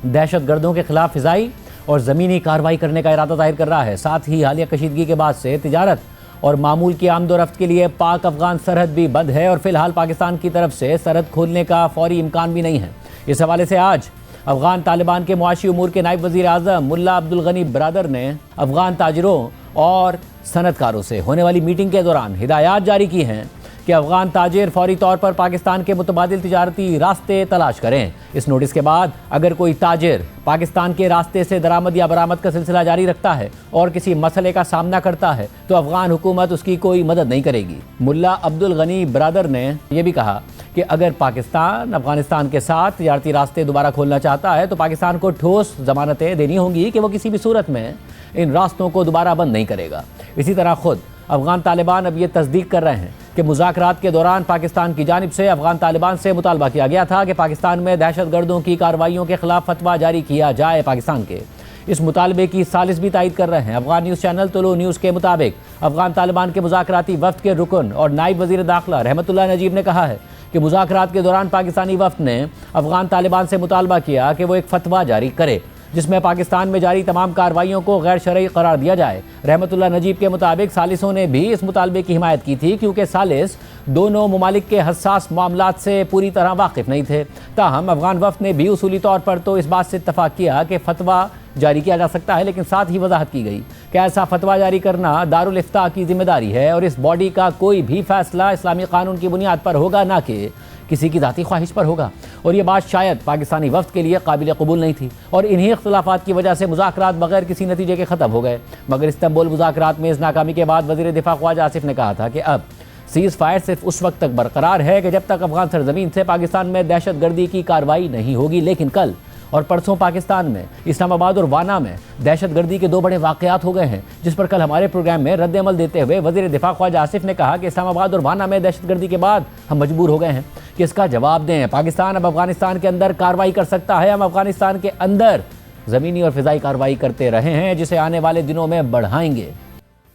दहशत गर्दों के खिलाफ फ़िज़ाई और ज़मीनी कार्रवाई करने का इरादा ज़ाहिर कर रहा है। साथ ही हालिया कशीदगी के बाद से तिजारत और मामूल की आमदोरफ्त के लिए पाक अफगान सरहद भी बंद है और फिलहाल पाकिस्तान की तरफ से सरहद खोलने का फौरी इम्कान भी नहीं है। इस हवाले से आज अफगान तालिबान के मुआशी उमूर के नायब वज़ीर आज़म मुल्ला अब्दुल गनी बरादर ने अफगान ताजरों और सनतकारों से होने वाली मीटिंग के दौरान हिदायत जारी की हैं कि अफगान ताजिर फौरी तौर पर पाकिस्तान के मुतबादिल तिजारती रास्ते तलाश करें। इस नोटिस के बाद अगर कोई ताजिर पाकिस्तान के रास्ते से दरामद या बरामद का सिलसिला जारी रखता है और किसी मसले का सामना करता है तो अफगान हुकूमत उसकी कोई मदद नहीं करेगी। मुल्ला अब्दुल गनी बरादर ने यह भी कहा कि अगर पाकिस्तान अफगानिस्तान के साथ तिजारती रास्ते दोबारा खोलना चाहता है तो पाकिस्तान को ठोस ज़मानतें देनी होंगी कि वो किसी भी सूरत में इन रास्तों को दोबारा बंद नहीं करेगा। इसी तरह खुद अफगान तालिबान अब ये तस्दीक कर रहे हैं कि मुज़ाकरात के दौरान पाकिस्तान की जानिब से अफगान तालिबान से मुतालबा किया गया था कि पाकिस्तान में दहशत गर्दों की कार्रवाइयों के खिलाफ फतवा जारी किया जाए। पाकिस्तान के इस मुतालबे की सालिस भी तायद कर रहे हैं। अफगान न्यूज़ चैनल तुलू न्यूज़ के मुताबिक अफगान तालिबान के मुज़ाकराती वफ़द के रुकन और नायब वज़ीर दाखिला रहमतुल्लाह नजीब ने कहा है कि मुज़ाकरात के दौरान पाकिस्तानी वफ़द ने अफगान तालिबान से मुतालबा किया कि वो एक फतवा जारी करे जिसमें पाकिस्तान में जारी तमाम कार्रवाइयों को गैर शरई करार दिया जाए। रहमतुल्लाह नजीब के मुताबिक सालिसों ने भी इस मुतालबे की हिमायत की थी, क्योंकि सालिस दोनों ममालिक के हसास मामलात से पूरी तरह वाकिफ नहीं थे। ताहम अफगान वफ्द ने भी उसूली तौर पर तो इस बात से इत्तफाक किया कि फतवा जारी किया जा सकता है, लेकिन साथ ही वजाहत की गई कि ऐसा फतवा जारी करना दारुल इफ्ता की जिम्मेदारी है और इस बॉडी का कोई भी फैसला इस्लामी कानून की बुनियाद पर होगा, ना कि किसी की जाती ख्वाहिश पर होगा। और ये बात शायद पाकिस्तानी वफ्द के लिए काबिल कबूल नहीं थी और इन्हीं इख्तलाफात की वजह से मुज़ाकरात बगैर किसी नतीजे के ख़त्म हो गए। मगर इस्तांबुल मुज़ाकरात में इस नाकामी के बाद वज़ीर दिफा ख्वाजा आसिफ ने कहा था कि अब सीज़ फायर सिर्फ उस वक्त तक बरकरार है कि जब तक अफगान सरजमीन से पाकिस्तान में दहशत गर्दी की कार्रवाई नहीं होगी। लेकिन कल और परसों पाकिस्तान में इस्लामाबाद और वाना में दहशत गर्दी के 2 बड़े वाक़यात हो गए हैं, जिस पर कल हमारे प्रोग्राम में रद्द अमल देते हुए वज़ीर दिफा ख्वाजा आसिफ ने कहा कि इस्लामाबाद और वाना में दहशत गर्दी के बाद हम मजबूर हो गए हैं कि इसका जवाब दें। पाकिस्तान अब अफगानिस्तान के अंदर कार्रवाई कर सकता है। हम अफगानिस्तान के अंदर ज़मीनी और फ़िज़ाई कार्रवाई करते रहे हैं, जिसे आने वाले दिनों में बढ़ाएंगे।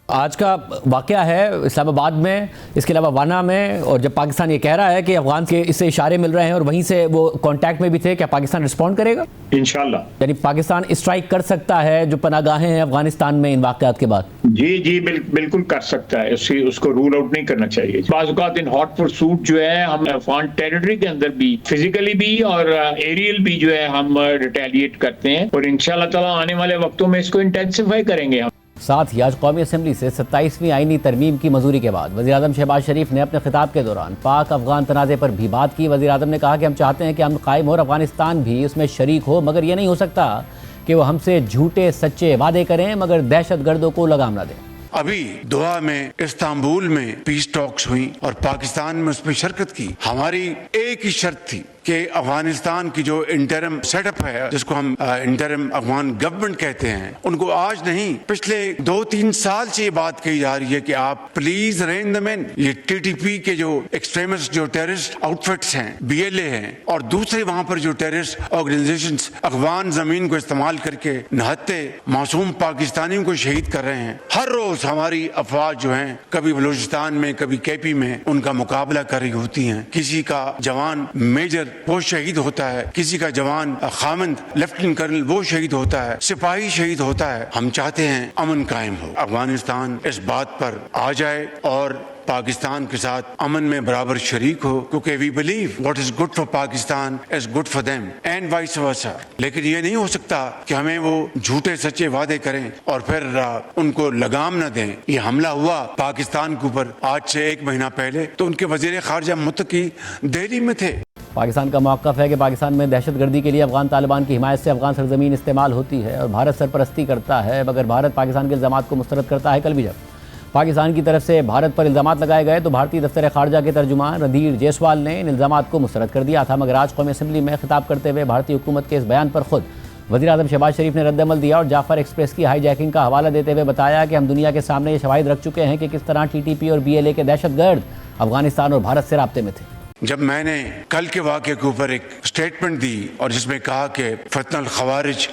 आज का वाक़या है इस्लामाबाद में, इसके अलावा वाना में, और जब पाकिस्तान ये कह रहा है कि अफगान के इससे इशारे मिल रहे हैं और वहीं से वो कांटेक्ट में भी थे, क्या पाकिस्तान रिस्पॉन्ड करेगा? इंशाल्लाह, यानी पाकिस्तान स्ट्राइक कर सकता है जो पनागाहें हैं अफगानिस्तान में इन वाक़यात के बाद? जी बिल्कुल कर सकता है। उसको रूल आउट नहीं करना चाहिए। बाज़ औक़ात इन हॉट परसूट जो है हम अफगान टेरिटरी के अंदर भी फिजिकली भी और एरियल भी जो है हम रिटेलिएट करते हैं और इंशाल्लाह ताला आने वाले वक्तों में इसको इंटेंसिफाई करेंगे हम। साथ ही आज कौमी असम्बली से 27वीं आईनी तरमीम की मंजूरी के बाद वज़ीर आज़म शहबाज शरीफ ने अपने खिताब के दौरान पाक अफगान तनाज़े पर भी बात की। वज़ीर आज़म ने कहा कि हम चाहते हैं कि अमन कायम हो और अफगानिस्तान भी उसमें शरीक हो, मगर ये नहीं हो सकता कि वो हमसे झूठे सच्चे वादे करें मगर दहशत गर्दों को लगाम न दें। अभी दोहा में, इस्तांबुल में पीस टॉक्स हुई और पाकिस्तान में उसमें शिरकत की। हमारी एक ही शर्त थी कि अफगानिस्तान की जो इंटरम सेटअप है, जिसको हम इंटरम अफगान गवर्नमेंट कहते हैं, उनको आज नहीं पिछले 2-3 साल से ये बात कही जा रही है कि आप प्लीज रेन द मैन। ये टीटीपी के जो एक्सट्रीमिस्ट, जो टेररिस्ट आउटफिट्स हैं, बीएलए हैं और दूसरे वहां पर जो टेररिस्ट ऑर्गेनाइजेशंस अफगान जमीन को इस्तेमाल करके नहत्ते मासूम पाकिस्तानियों को शहीद कर रहे हैं। हर रोज हमारी अफवाज जो हैं, कभी बलूचिस्तान में कभी केपी में, उनका मुकाबला कर रही होती हैं। किसी का जवान मेजर वो शहीद होता है, किसी का जवान खामंद लेफ्टिनेंट कर्नल वो शहीद होता है, सिपाही शहीद होता है। हम चाहते हैं अमन कायम हो, अफगानिस्तान इस बात पर आ जाए और पाकिस्तान के साथ अमन में बराबर शरीक हो, क्योंकि we believe what is good for Pakistan is good for them and vice versa. लेकिन ये नहीं हो सकता कि हमें वो झूठे सच्चे वादे करें और फिर उनको लगाम न दें। ये हमला हुआ पाकिस्तान के ऊपर आज से 1 महीना पहले, तो उनके वजीर खारजा मुत्तकी दिल्ली में थे। पाकिस्तान का मौक़िफ़ है कि पाकिस्तान में दहशतगर्दी के लिए अफगान तालिबान की हिमायत से अफगान सरजमीन इस्तेमाल होती है और भारत सरपरस्ती करता है, मगर भारत पाकिस्तान के इल्ज़ामात को मुस्तरद करता है। कल भी जब पाकिस्तान की तरफ से भारत पर इल्ज़ामात लगाए गए तो भारतीय दफ्तर खारजा के तर्जुमान रणधीर जायसवाल ने इन इल्ज़ामात को मुस्तरद कर दिया था, मगर आज कौमी असम्बली में खिताब करते हुए भारतीय हुकूमत के इस बयान पर खुद वज़ीर आज़म शहबाज शरीफ ने रद्दअमल दिया और जाफ़र एक्सप्रेस की हाईजैकिंग का हवाला देते हुए बताया कि हम दुनिया के सामने ये शवाहिद रख चुके हैं कि किस तरह टीटीपी और बीएलए के दहशतगर्द अफगानिस्तान और भारत से राब्ते में थे। जब मैंने कल के वाक़े के ऊपर एक स्टेटमेंट दी और जिसमें कहा कि फतनल खवारिज,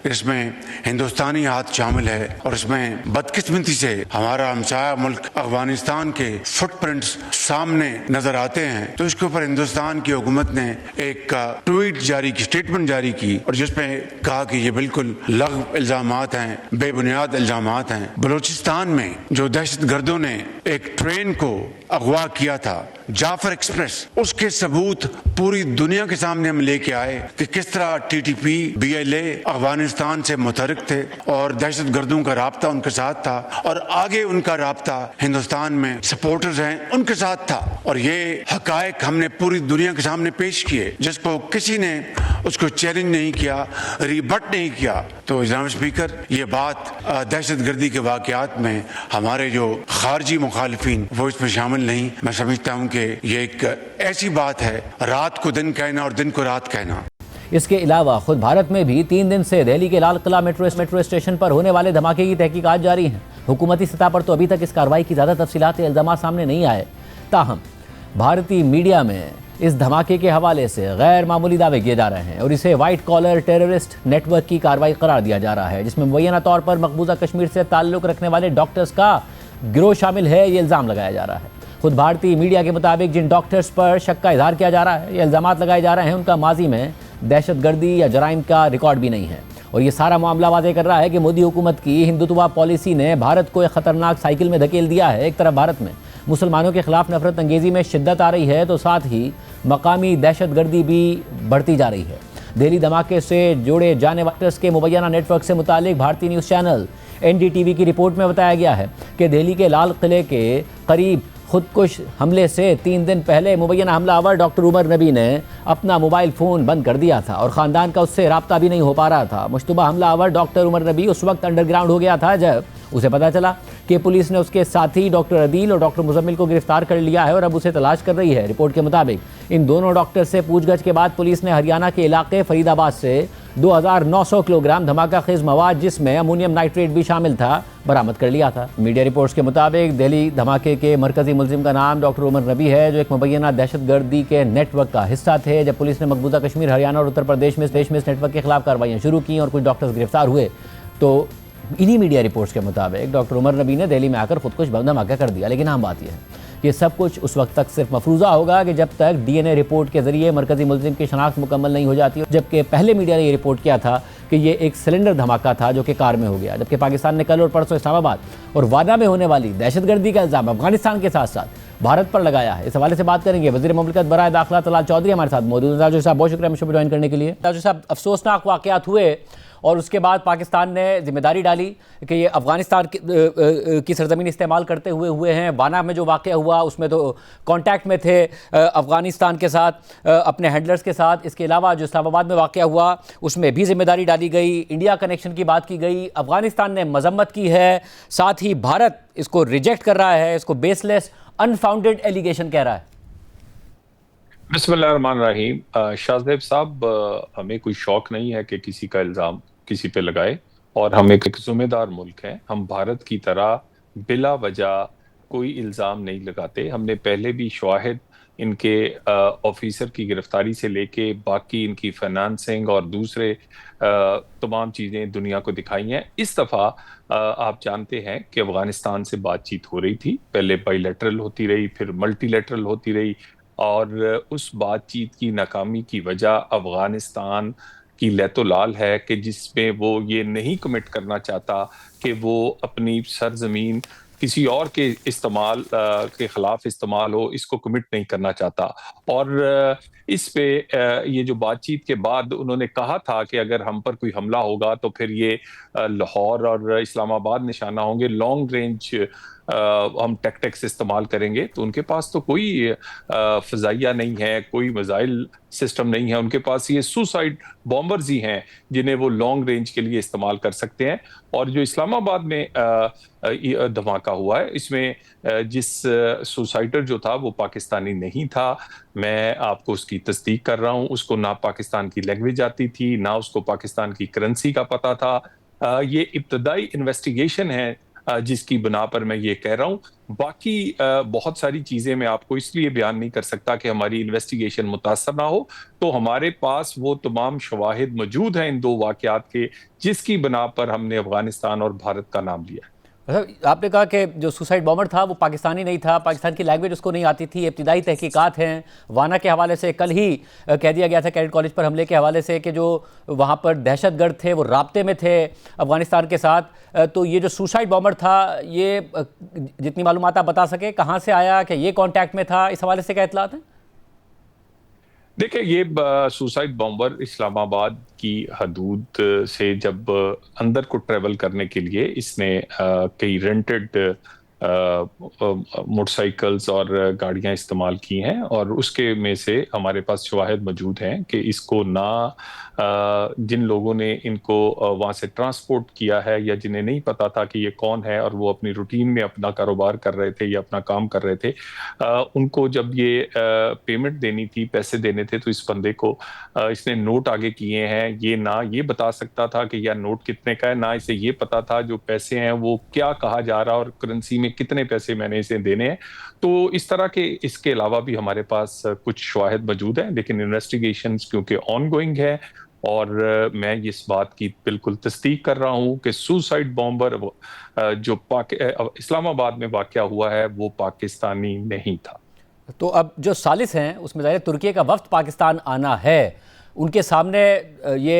इसमें हिंदुस्तानी हाथ शामिल है और इसमें बदकिस्मती से हमारा हमसाया मुल्क अफगानिस्तान के फुटप्रिंट्स सामने नजर आते हैं, तो इसके ऊपर हिंदुस्तान की हुकूमत ने एक ट्वीट जारी की, स्टेटमेंट जारी की और जिसमें कहा कि ये बिल्कुल लग़्व इल्ज़ामात हैं, बेबुनियाद इल्ज़ामात हैं। बलूचिस्तान में जो दहशत गर्दों ने एक ट्रेन को अगवा किया था, जाफर एक्सप्रेस, उसके सबूत पूरी दुनिया के सामने हम लेके आए कि किस तरह टीटीपी, बीएलए अफगानिस्तान से मुतहरिक थे और दहशत गर्दों का राब्ता उनके साथ था और आगे उनका राब्ता हिंदुस्तान में सपोर्टर्स हैं उनके साथ था। और ये हकायक हमने पूरी दुनिया के सामने पेश किए, जिसको किसी ने उसको चैलेंज नहीं किया, रिबट नहीं किया। तो जनाब स्पीकर, ये बात दहशत गर्दी के वाक़यात में हमारे जो खारजी मुखालिफिन वो इसमें शामिल नहीं। मैं समझता हूँ कि ये एक ऐसी बात है, रात को दिन कहना और दिन को रात कहना। इसके अलावा खुद भारत में भी 3 दिन से दिल्ली के लाल किला मेट्रो स्टेशन पर होने वाले धमाके की तहकीकात जारी हैं। हुकूमती सतह पर तो अभी तक इस कार्रवाई की ज़्यादा तफसीलात इल्ज़ाम सामने नहीं आए, ताहम भारतीय मीडिया में इस धमाके के हवाले से गैर मामूली दावे किए जा रहे हैं और इसे वाइट कॉलर टेररिस्ट नेटवर्क की कार्रवाई करार दिया जा रहा है, जिसमें मुबैना तौर पर मकबूजा कश्मीर से ताल्लुक़ रखने वाले डॉक्टर्स का गिरोह शामिल है, ये इल्ज़ाम लगाया जा रहा है। खुद भारतीय मीडिया के मुताबिक जिन डॉक्टर्स पर शक का इजहार किया जा रहा है, ये इल्ज़ामात लगाए जा रहे हैं, उनका माजी में दहशतगर्दी या जराइम का रिकॉर्ड भी नहीं है और ये सारा मामला वाज़ेह कर रहा है कि मोदी हुकूमत की हिंदुत्व पॉलिसी ने भारत को एक ख़तरनाक साइकिल में धकेल दिया है। एक तरफ भारत में मुसलमानों के खिलाफ नफरत अंगेज़ी में शिद्दत आ रही है, तो साथ ही मकामी दहशतगर्दी भी बढ़ती जा रही है। दिल्ली धमाके से जोड़े जाने वाले के मुबैना नेटवर्क से मुतालिक भारतीय न्यूज़ चैनल NDTV की रिपोर्ट में बताया गया है कि दिल्ली के लाल किले के करीब खुदकुश हमले से 3 दिन पहले मुबैना हमलावर डॉक्टर उमर नबी ने अपना मोबाइल फ़ोन बंद कर दिया था और ख़ानदान का उससे रब्ता भी नहीं हो पा रहा था। मुश्तबा हमलावर डॉक्टर उमर नबी उस वक्त अंडरग्राउंड हो गया था जब उसे पता चला कि पुलिस ने उसके साथी डॉक्टर अदील और डॉक्टर मुजम्मिल को गिरफ्तार कर लिया है और अब उसे तलाश कर रही है। रिपोर्ट के मुताबिक इन दोनों डॉक्टर से पूछगछ के बाद पुलिस ने हरियाणा के इलाके फरीदाबाद से 2900 किलोग्राम धमाका खेज मवाद जिसमें अमोनियम नाइट्रेट भी शामिल था बरामद कर लिया था। मीडिया रिपोर्ट्स के मुताबिक दिल्ली धमाके के मरकजी मुलजिम का नाम डॉक्टर उमर नबी है, जो एक मुबैना दहशतगर्दी के नेटवर्क का हिस्सा थे। जब पुलिस ने मकबूजा कश्मीर, हरियाणा और उत्तर प्रदेश में इस नेटवर्क के खिलाफ कार्रवाइयाँ शुरू की और कुछ डॉक्टर्स गिरफ्तार हुए, तो इन्हीं मीडिया रिपोर्ट्स के मुताबिक डॉक्टर उमर नबी ने दिल्ली में आकर खुदकुश धमाका कर दिया। लेकिन आम बात यह है ये सब कुछ उस वक्त तक सिर्फ मफरूज़ा होगा कि जब तक DNA रिपोर्ट के जरिए मरकजी मुलजिम की शनाख्त मुकम्मल नहीं हो जाती। जबकि पहले मीडिया ने ये रिपोर्ट किया था कि ये एक सिलेंडर धमाका था जो कि कार में हो गया। जबकि पाकिस्तान ने कल और परसों इस्लामाबाद और वादा में होने वाली दहशतगर्दी का इल्ज़ाम अफगानिस्तान के साथ साथ भारत पर लगाया है। इस हवाले से बात करेंगे वज़ीर मुमलिकत बराए दाखिला तलाल चौधरी हमारे साथ मौजूद हैं। ताजु साहब, बहुत शुक्रिया मुझे ज्वाइन करने के लिए। ताजु साहब, अफसोसनाक वाक़यात हुए और उसके बाद पाकिस्तान ने जिम्मेदारी डाली कि ये अफ़गानिस्तान की सरजमीन इस्तेमाल करते हुए हैं। वाना में जो वाक़या हुआ उसमें तो कांटेक्ट में थे अफ़गानिस्तान के साथ, अपने हैंडलर्स के साथ। इसके अलावा जो इस्लामाबाद में वाक़या हुआ उसमें भी जिम्मेदारी डाली गई, इंडिया कनेक्शन की बात की गई। अफ़गानिस्तान ने मजम्मत की है, साथ ही भारत इसको रिजेक्ट कर रहा है, इसको बेसलेस अनफाउंडेड एलिगेशन कह रहा है। बिस्मिल्लाहिर्रहमानिर्रहीम। शाहज़ेब साहब, हमें कोई शौक नहीं है कि किसी का इल्ज़ाम किसी पे लगाए, और हम एक ज़िम्मेदार मुल्क हैं। हम भारत की तरह बिला वजह कोई इल्ज़ाम नहीं लगाते। हमने पहले भी शवाहिद इनके ऑफिसर की गिरफ्तारी से लेके बाकी इनकी फाइनेंसिंग और दूसरे तमाम चीज़ें दुनिया को दिखाई हैं। इस दफ़ा आप जानते हैं कि अफ़गानिस्तान से बातचीत हो रही थी, पहले बाईलैटरल होती रही, फिर मल्टीलैटरल होती रही, और उस बातचीत की नाकामी की वजह अफ़गानिस्तान की लैतोलाल है कि जिसमें वो ये नहीं कमिट करना चाहता कि वो अपनी सरजमीन किसी और के इस्तेमाल के खिलाफ इस्तेमाल हो, इसको कमिट नहीं करना चाहता। और इस पे ये जो बातचीत के बाद उन्होंने कहा था कि अगर हम पर कोई हमला होगा तो फिर ये लाहौर और इस्लामाबाद निशाना होंगे, लॉन्ग रेंज हम टैक्टिक्स इस्तेमाल करेंगे। तो उनके पास तो कोई फ़ज़ाइया नहीं है, कोई मिसाइल सिस्टम नहीं है, उनके पास ये सुसाइड बॉम्बर्स ही हैं जिन्हें वो लॉन्ग रेंज के लिए इस्तेमाल कर सकते हैं। और जो इस्लामाबाद में धमाका हुआ है, इसमें जिस सुसाइडर जो था वो पाकिस्तानी नहीं था। मैं आपको उसकी तस्दीक कर रहा हूँ। उसको ना पाकिस्तान की लैंग्वेज आती थी, ना उसको पाकिस्तान की करेंसी का पता था। ये इब्तदाई इन्वेस्टिगेशन है जिसकी बना पर मैं ये कह रहा हूँ। बाकी बहुत सारी चीज़ें मैं आपको इसलिए बयान नहीं कर सकता कि हमारी इन्वेस्टिगेशन मुतासर ना हो। तो हमारे पास वो तमाम शवाहिद मौजूद हैं इन दो वाक़यात के, जिसकी बना पर हमने अफ़गानिस्तान और भारत का नाम लिया। आपने कहा कि जो सुसाइड बॉम्बर था वो पाकिस्तानी नहीं था, पाकिस्तान की लैंग्वेज उसको नहीं आती थी। इब्तिदाई तहकीकात हैं वाना के हवाले से, कल ही कह दिया गया था कैडेट कॉलेज पर हमले के हवाले से कि जो वहाँ पर दहशतगर्द थे वो राब्ते में थे अफ़गानिस्तान के साथ। तो ये जो सुसाइड बॉम्बर था, ये जितनी मालूमात आप बता सके कहाँ से आया, कि ये कॉन्टैक्ट में था, इस हवाले से क्या इत्तलात है? देखिए, ये सुसाइड बॉम्बर इस्लामाबाद की हदूद से जब अंदर को ट्रेवल करने के लिए इसने कई रेंटेड मोटरसाइकिल्स और गाड़ियां इस्तेमाल की हैं, और उसके में से हमारे पास शवाहिद मौजूद हैं कि इसको ना जिन लोगों ने इनको वहाँ से ट्रांसपोर्ट किया है या जिन्हें नहीं पता था कि ये कौन है और वो अपनी रूटीन में अपना कारोबार कर रहे थे या अपना काम कर रहे थे, उनको जब ये पेमेंट देनी थी, पैसे देने थे, तो इस बंदे को इसने नोट आगे किए हैं। ये ना ये बता सकता था कि यह नोट कितने का है, ना इसे ये पता था जो पैसे हैं वो क्या कहा जा रहा और करेंसी में कितने पैसे मैंने इसे देने हैं। तो इस तरह के इसके अलावा भी हमारे पास कुछ शवाहिद मौजूद हैं, लेकिन इन्वेस्टिगेशंस क्योंकि ऑनगोइंग है, और मैं इस बात की बिल्कुल तस्दीक कर रहा हूं कि सुसाइड बॉम्बर जो इस्लामाबाद में वाक़या हुआ है वो पाकिस्तानी नहीं था। तो अब जो सालिस हैं उसमें ज़ाहिर तुर्की का वफ्द पाकिस्तान आना है, उनके सामने ये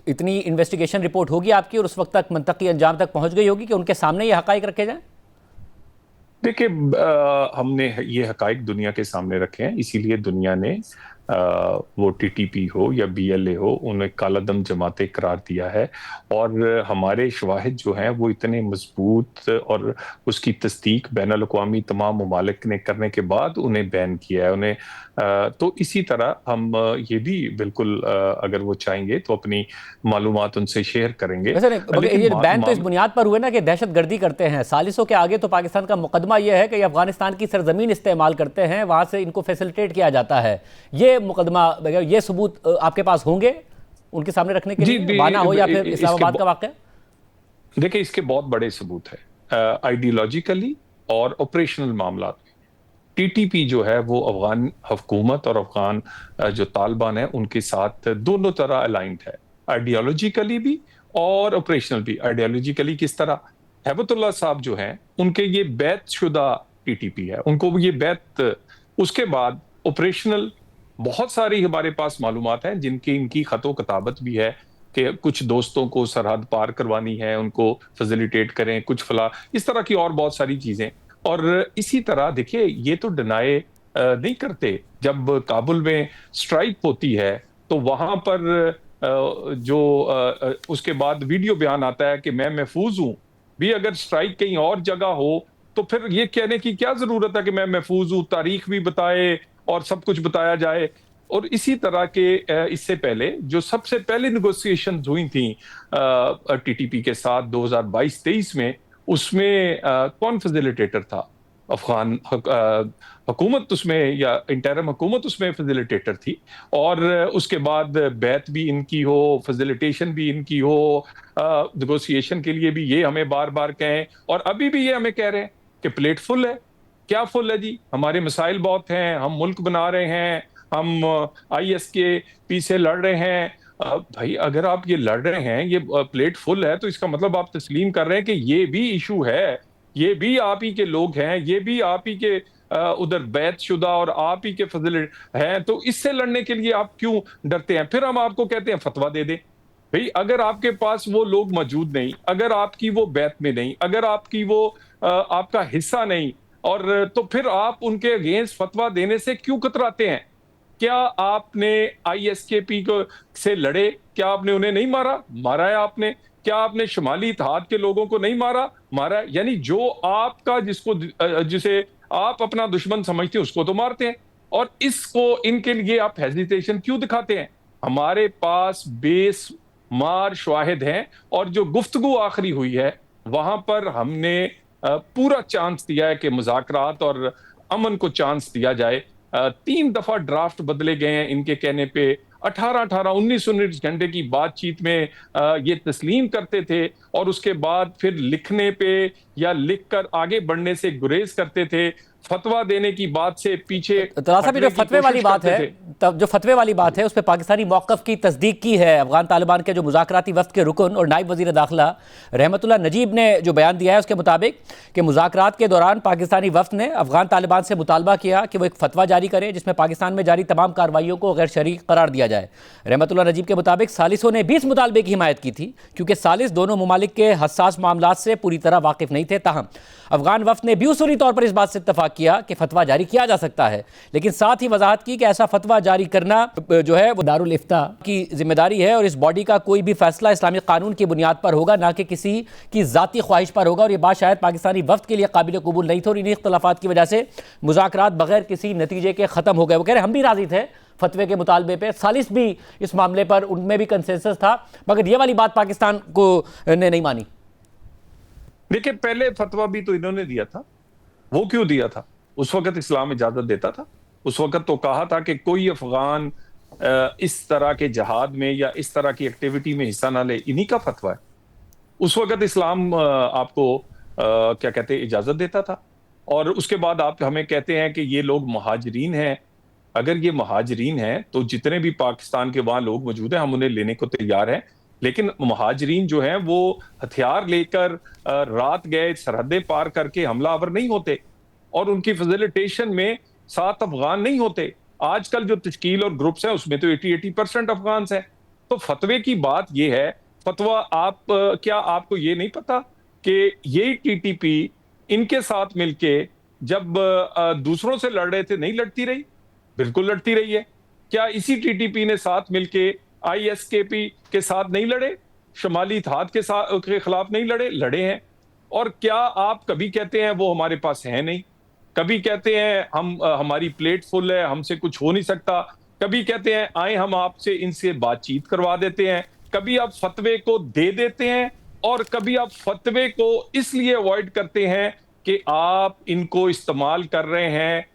इतनी इन्वेस्टिगेशन रिपोर्ट होगी आपकी और उस वक्त तक मंतकी अंजाम तक पहुंच गई होगी कि उनके सामने ये हकाइक रखे जाएं? देखिए, हमने ये हकाइक दुनिया के सामने रखे हैं, इसीलिए दुनिया ने वो टीटीपी हो या बीएलए हो, उन्हें कालादम जमाते करार दिया है। और हमारे शवाहिद जो हैं वो इतने मजबूत और उसकी तस्दीक बैनुल अक़वामी तमाम ममालिक ने करने के बाद उन्हें बैन किया है। उन्हें तो इसी तरह हम ये भी बिल्कुल अगर वो चाहेंगे तो अपनी मालूमात उनसे शेयर करेंगे। वैसे नहीं, ये बैन तो इस बुनियाद पर हुए ना कि दहशतगर्दी करते हैं। सालिसों के आगे तो पाकिस्तान का मुकदमा ये है कि ये अफगानिस्तान की सरजमीन इस्तेमाल करते हैं, वहां से इनको फैसिलिटेट किया जाता है। ये मुकदमा, ये सबूत आपके पास होंगे उनके सामने रखने के लिए, बाना हो या फिर इस्लामाबाद का वाक़या? देखिए, इसके बहुत बड़े सबूत है आइडियोलॉजिकली और ऑपरेशनल मामला। टीटीपी जो है वो अफगान हुकूमत और अफगान जो तालिबान है उनके साथ दोनों तरह अलाइंड है, आइडियोलॉजिकली भी और ऑपरेशनल भी। आइडियोलॉजिकली किस तरह? हैबतुल्लाह साहब जो हैं उनके ये बैत शुदा टीटीपी है, उनको ये बैत। उसके बाद ऑपरेशनल बहुत सारी हमारे पास मालूमात हैं जिनकी इनकी खतो किताबत भी है कि कुछ दोस्तों को सरहद पार करवानी है, उनको फैसिलिटेट करें, कुछ फला इस तरह की और बहुत सारी चीजें। और इसी तरह देखिए, ये तो डिनाई नहीं करते। जब काबुल में स्ट्राइक होती है तो वहां पर जो उसके बाद वीडियो बयान आता है कि मैं महफूज हूं, भी अगर स्ट्राइक कहीं और जगह हो तो फिर ये कहने की क्या जरूरत है कि मैं महफूज हूं, तारीख भी बताए और सब कुछ बताया जाए। और इसी तरह के इससे पहले जो सबसे पहले नेगोशिएशन हुई थी टीटीपी के साथ 2022-23 में, उसमें कौन फैसिलिटेटर था? अफगान हुकूमत उसमें या इंटरिम हुकूमत उसमें फैसिलिटेटर थी। और उसके बाद बैत भी इनकी हो, फैसिलिटेशन भी इनकी हो, नेगोशिएशन के लिए भी ये हमें बार बार कहें और अभी भी ये हमें कह रहे हैं कि प्लेट फुल है। क्या फुल है जी? हमारे मसाइल बहुत हैं, हम मुल्क बना रहे हैं, हम आईएस के पीछे लड़ रहे हैं। भाई, अगर आप ये लड़ रहे हैं, ये प्लेट फुल है, तो इसका मतलब आप तस्लीम कर रहे हैं कि ये भी इशू है, ये भी आप ही के लोग हैं, ये भी आप ही के उधर बैत शुदा और आप ही के फजल हैं। तो इससे लड़ने के लिए आप क्यों डरते हैं? फिर हम आपको कहते हैं फतवा दे दें। भाई, अगर आपके पास वो लोग मौजूद नहीं, अगर आपकी वो बैत में नहीं, अगर आपकी वो आपका हिस्सा नहीं, और तो फिर आप उनके अगेंस्ट फतवा देने से क्यों कतराते हैं? क्या आपने आईएसकेपी को से लड़े? क्या आपने उन्हें नहीं मारा? मारा है आपने। क्या आपने शुमाली इत्तेहाद के लोगों को नहीं मारा? मारा है। यानी जो आपका जिसे आप अपना दुश्मन समझते हैं उसको तो मारते हैं। और इसको इनके लिए आप हेजिटेशन क्यों दिखाते हैं? हमारे पास बेशुमार शवाहिद हैं और जो गुफ्तगू आखिरी हुई है वहां पर हमने पूरा चांस दिया है कि मुज़ाकरात और अमन को चांस दिया जाए। 3 दफा ड्राफ्ट बदले गए हैं इनके कहने पे। 19 घंटे की बातचीत में ये तस्लीम करते थे और उसके बाद फिर लिखने पे या लिखकर आगे बढ़ने से गुरेज करते थे। फतवा देने की बात से पीछे जो फतवे वाली बात है, तब जो फतवे वाली बात है उस पर पाकिस्तानी मौक़िफ़ की तस्दीक की है अफगान तालिबान के जो मुज़ाकराती वफ़द के रुकन और नायब वज़ीर दाखिला रहमतुल्लाह नजीब ने जो बयान दिया है उसके मुताबिक कि मुज़ाकरात के दौरान पाकिस्तानी वफ़द ने अफगान तालिबान से मुतालबा किया कि वो एक फतवा जारी करे जिसमें पाकिस्तान में जारी तमाम कार्रवाइयों को गैर शरई करार दिया जाए। रहमतुल्लाह नजीब के मुताबिक सालिसों ने भी इस मुतालबे की हिमायत की थी क्योंकि सालिस दोनों ममालिक के हसास मामलात से पूरी तरह वाकिफ़ नहीं थे। ताहम अफगान वफ़द ने भी उसूली तौर पर इस बात से इत्तफाक किया कि फतवा जारी किया जा सकता है, लेकिन साथ ही वजाहत की कि ऐसा फतवा जारी करना जो है वो दारुल इफ्ता की जिम्मेदारी है और इस बॉडी का कोई भी फैसला इस्लामी कानून की बुनियाद पर होगा, ना कि किसी की ज़ाती ख्वाहिश पर होगा। और ये बात शायद पाकिस्तानी वफ़द के लिए काबिल कबूल नहीं थी और इन्हीं इख्तलाफात की वजह से मुज़ाकरात बगैर किसी नतीजे के ख़त्म हो गए। वो कह रहे हम भी राज़ी थे फतवे के मुतालबे पे, सालिस भी इस मामले पर उनमें भी कंसेंसस था, मगर ये वाली बात पाकिस्तान को ने नहीं मानी। देखिए, पहले फतवा भी तो इन्होंने दिया था। वो क्यों दिया था? उस वक्त इस्लाम इजाजत देता था। उस वक्त तो कहा था कि कोई अफगान इस तरह के जहाद में या इस तरह की एक्टिविटी में हिस्सा ना ले। इन्हीं का फतवा है। उस वक्त इस्लाम आपको क्या कहते हैं, इजाजत देता था। और उसके बाद आप हमें कहते हैं कि ये लोग मुहाजिरीन हैं। अगर ये मुहाजिरीन हैं तो जितने भी पाकिस्तान के वहां लोग मौजूद हैं हम उन्हें लेने को तैयार हैं, लेकिन मुहाजिरीन जो हैं वो हथियार लेकर रात गए सरहदें पार करके हमलावर नहीं होते और उनकी फैसिलिटेशन में 7 अफगान नहीं होते। आजकल जो तश्कील और ग्रुप्स हैं उसमें तो 80% अफगान हैं। तो फतवे की बात यह है, फतवा आप क्या आपको ये नहीं पता कि ये टीटीपी इनके साथ मिलके जब दूसरों से लड़ रहे थे नहीं लड़ती रही? बिल्कुल लड़ती रही है। क्या इसी टीटीपी ने साथ मिलके आईएसकेपी के साथ नहीं लड़े? शमाली इत्तेहाद के खिलाफ नहीं लड़े? लड़े हैं। और क्या आप कभी कहते हैं वो हमारे पास है नहीं? कभी कहते हैं हमारी प्लेट फुल है, हमसे कुछ हो नहीं सकता? कभी कहते हैं आए हम आपसे इनसे बातचीत करवा देते हैं? कभी आप फतवे को दे देते हैं और कभी आप फतवे को इसलिए अवॉइड करते हैं कि आप इनको इस्तेमाल कर रहे हैं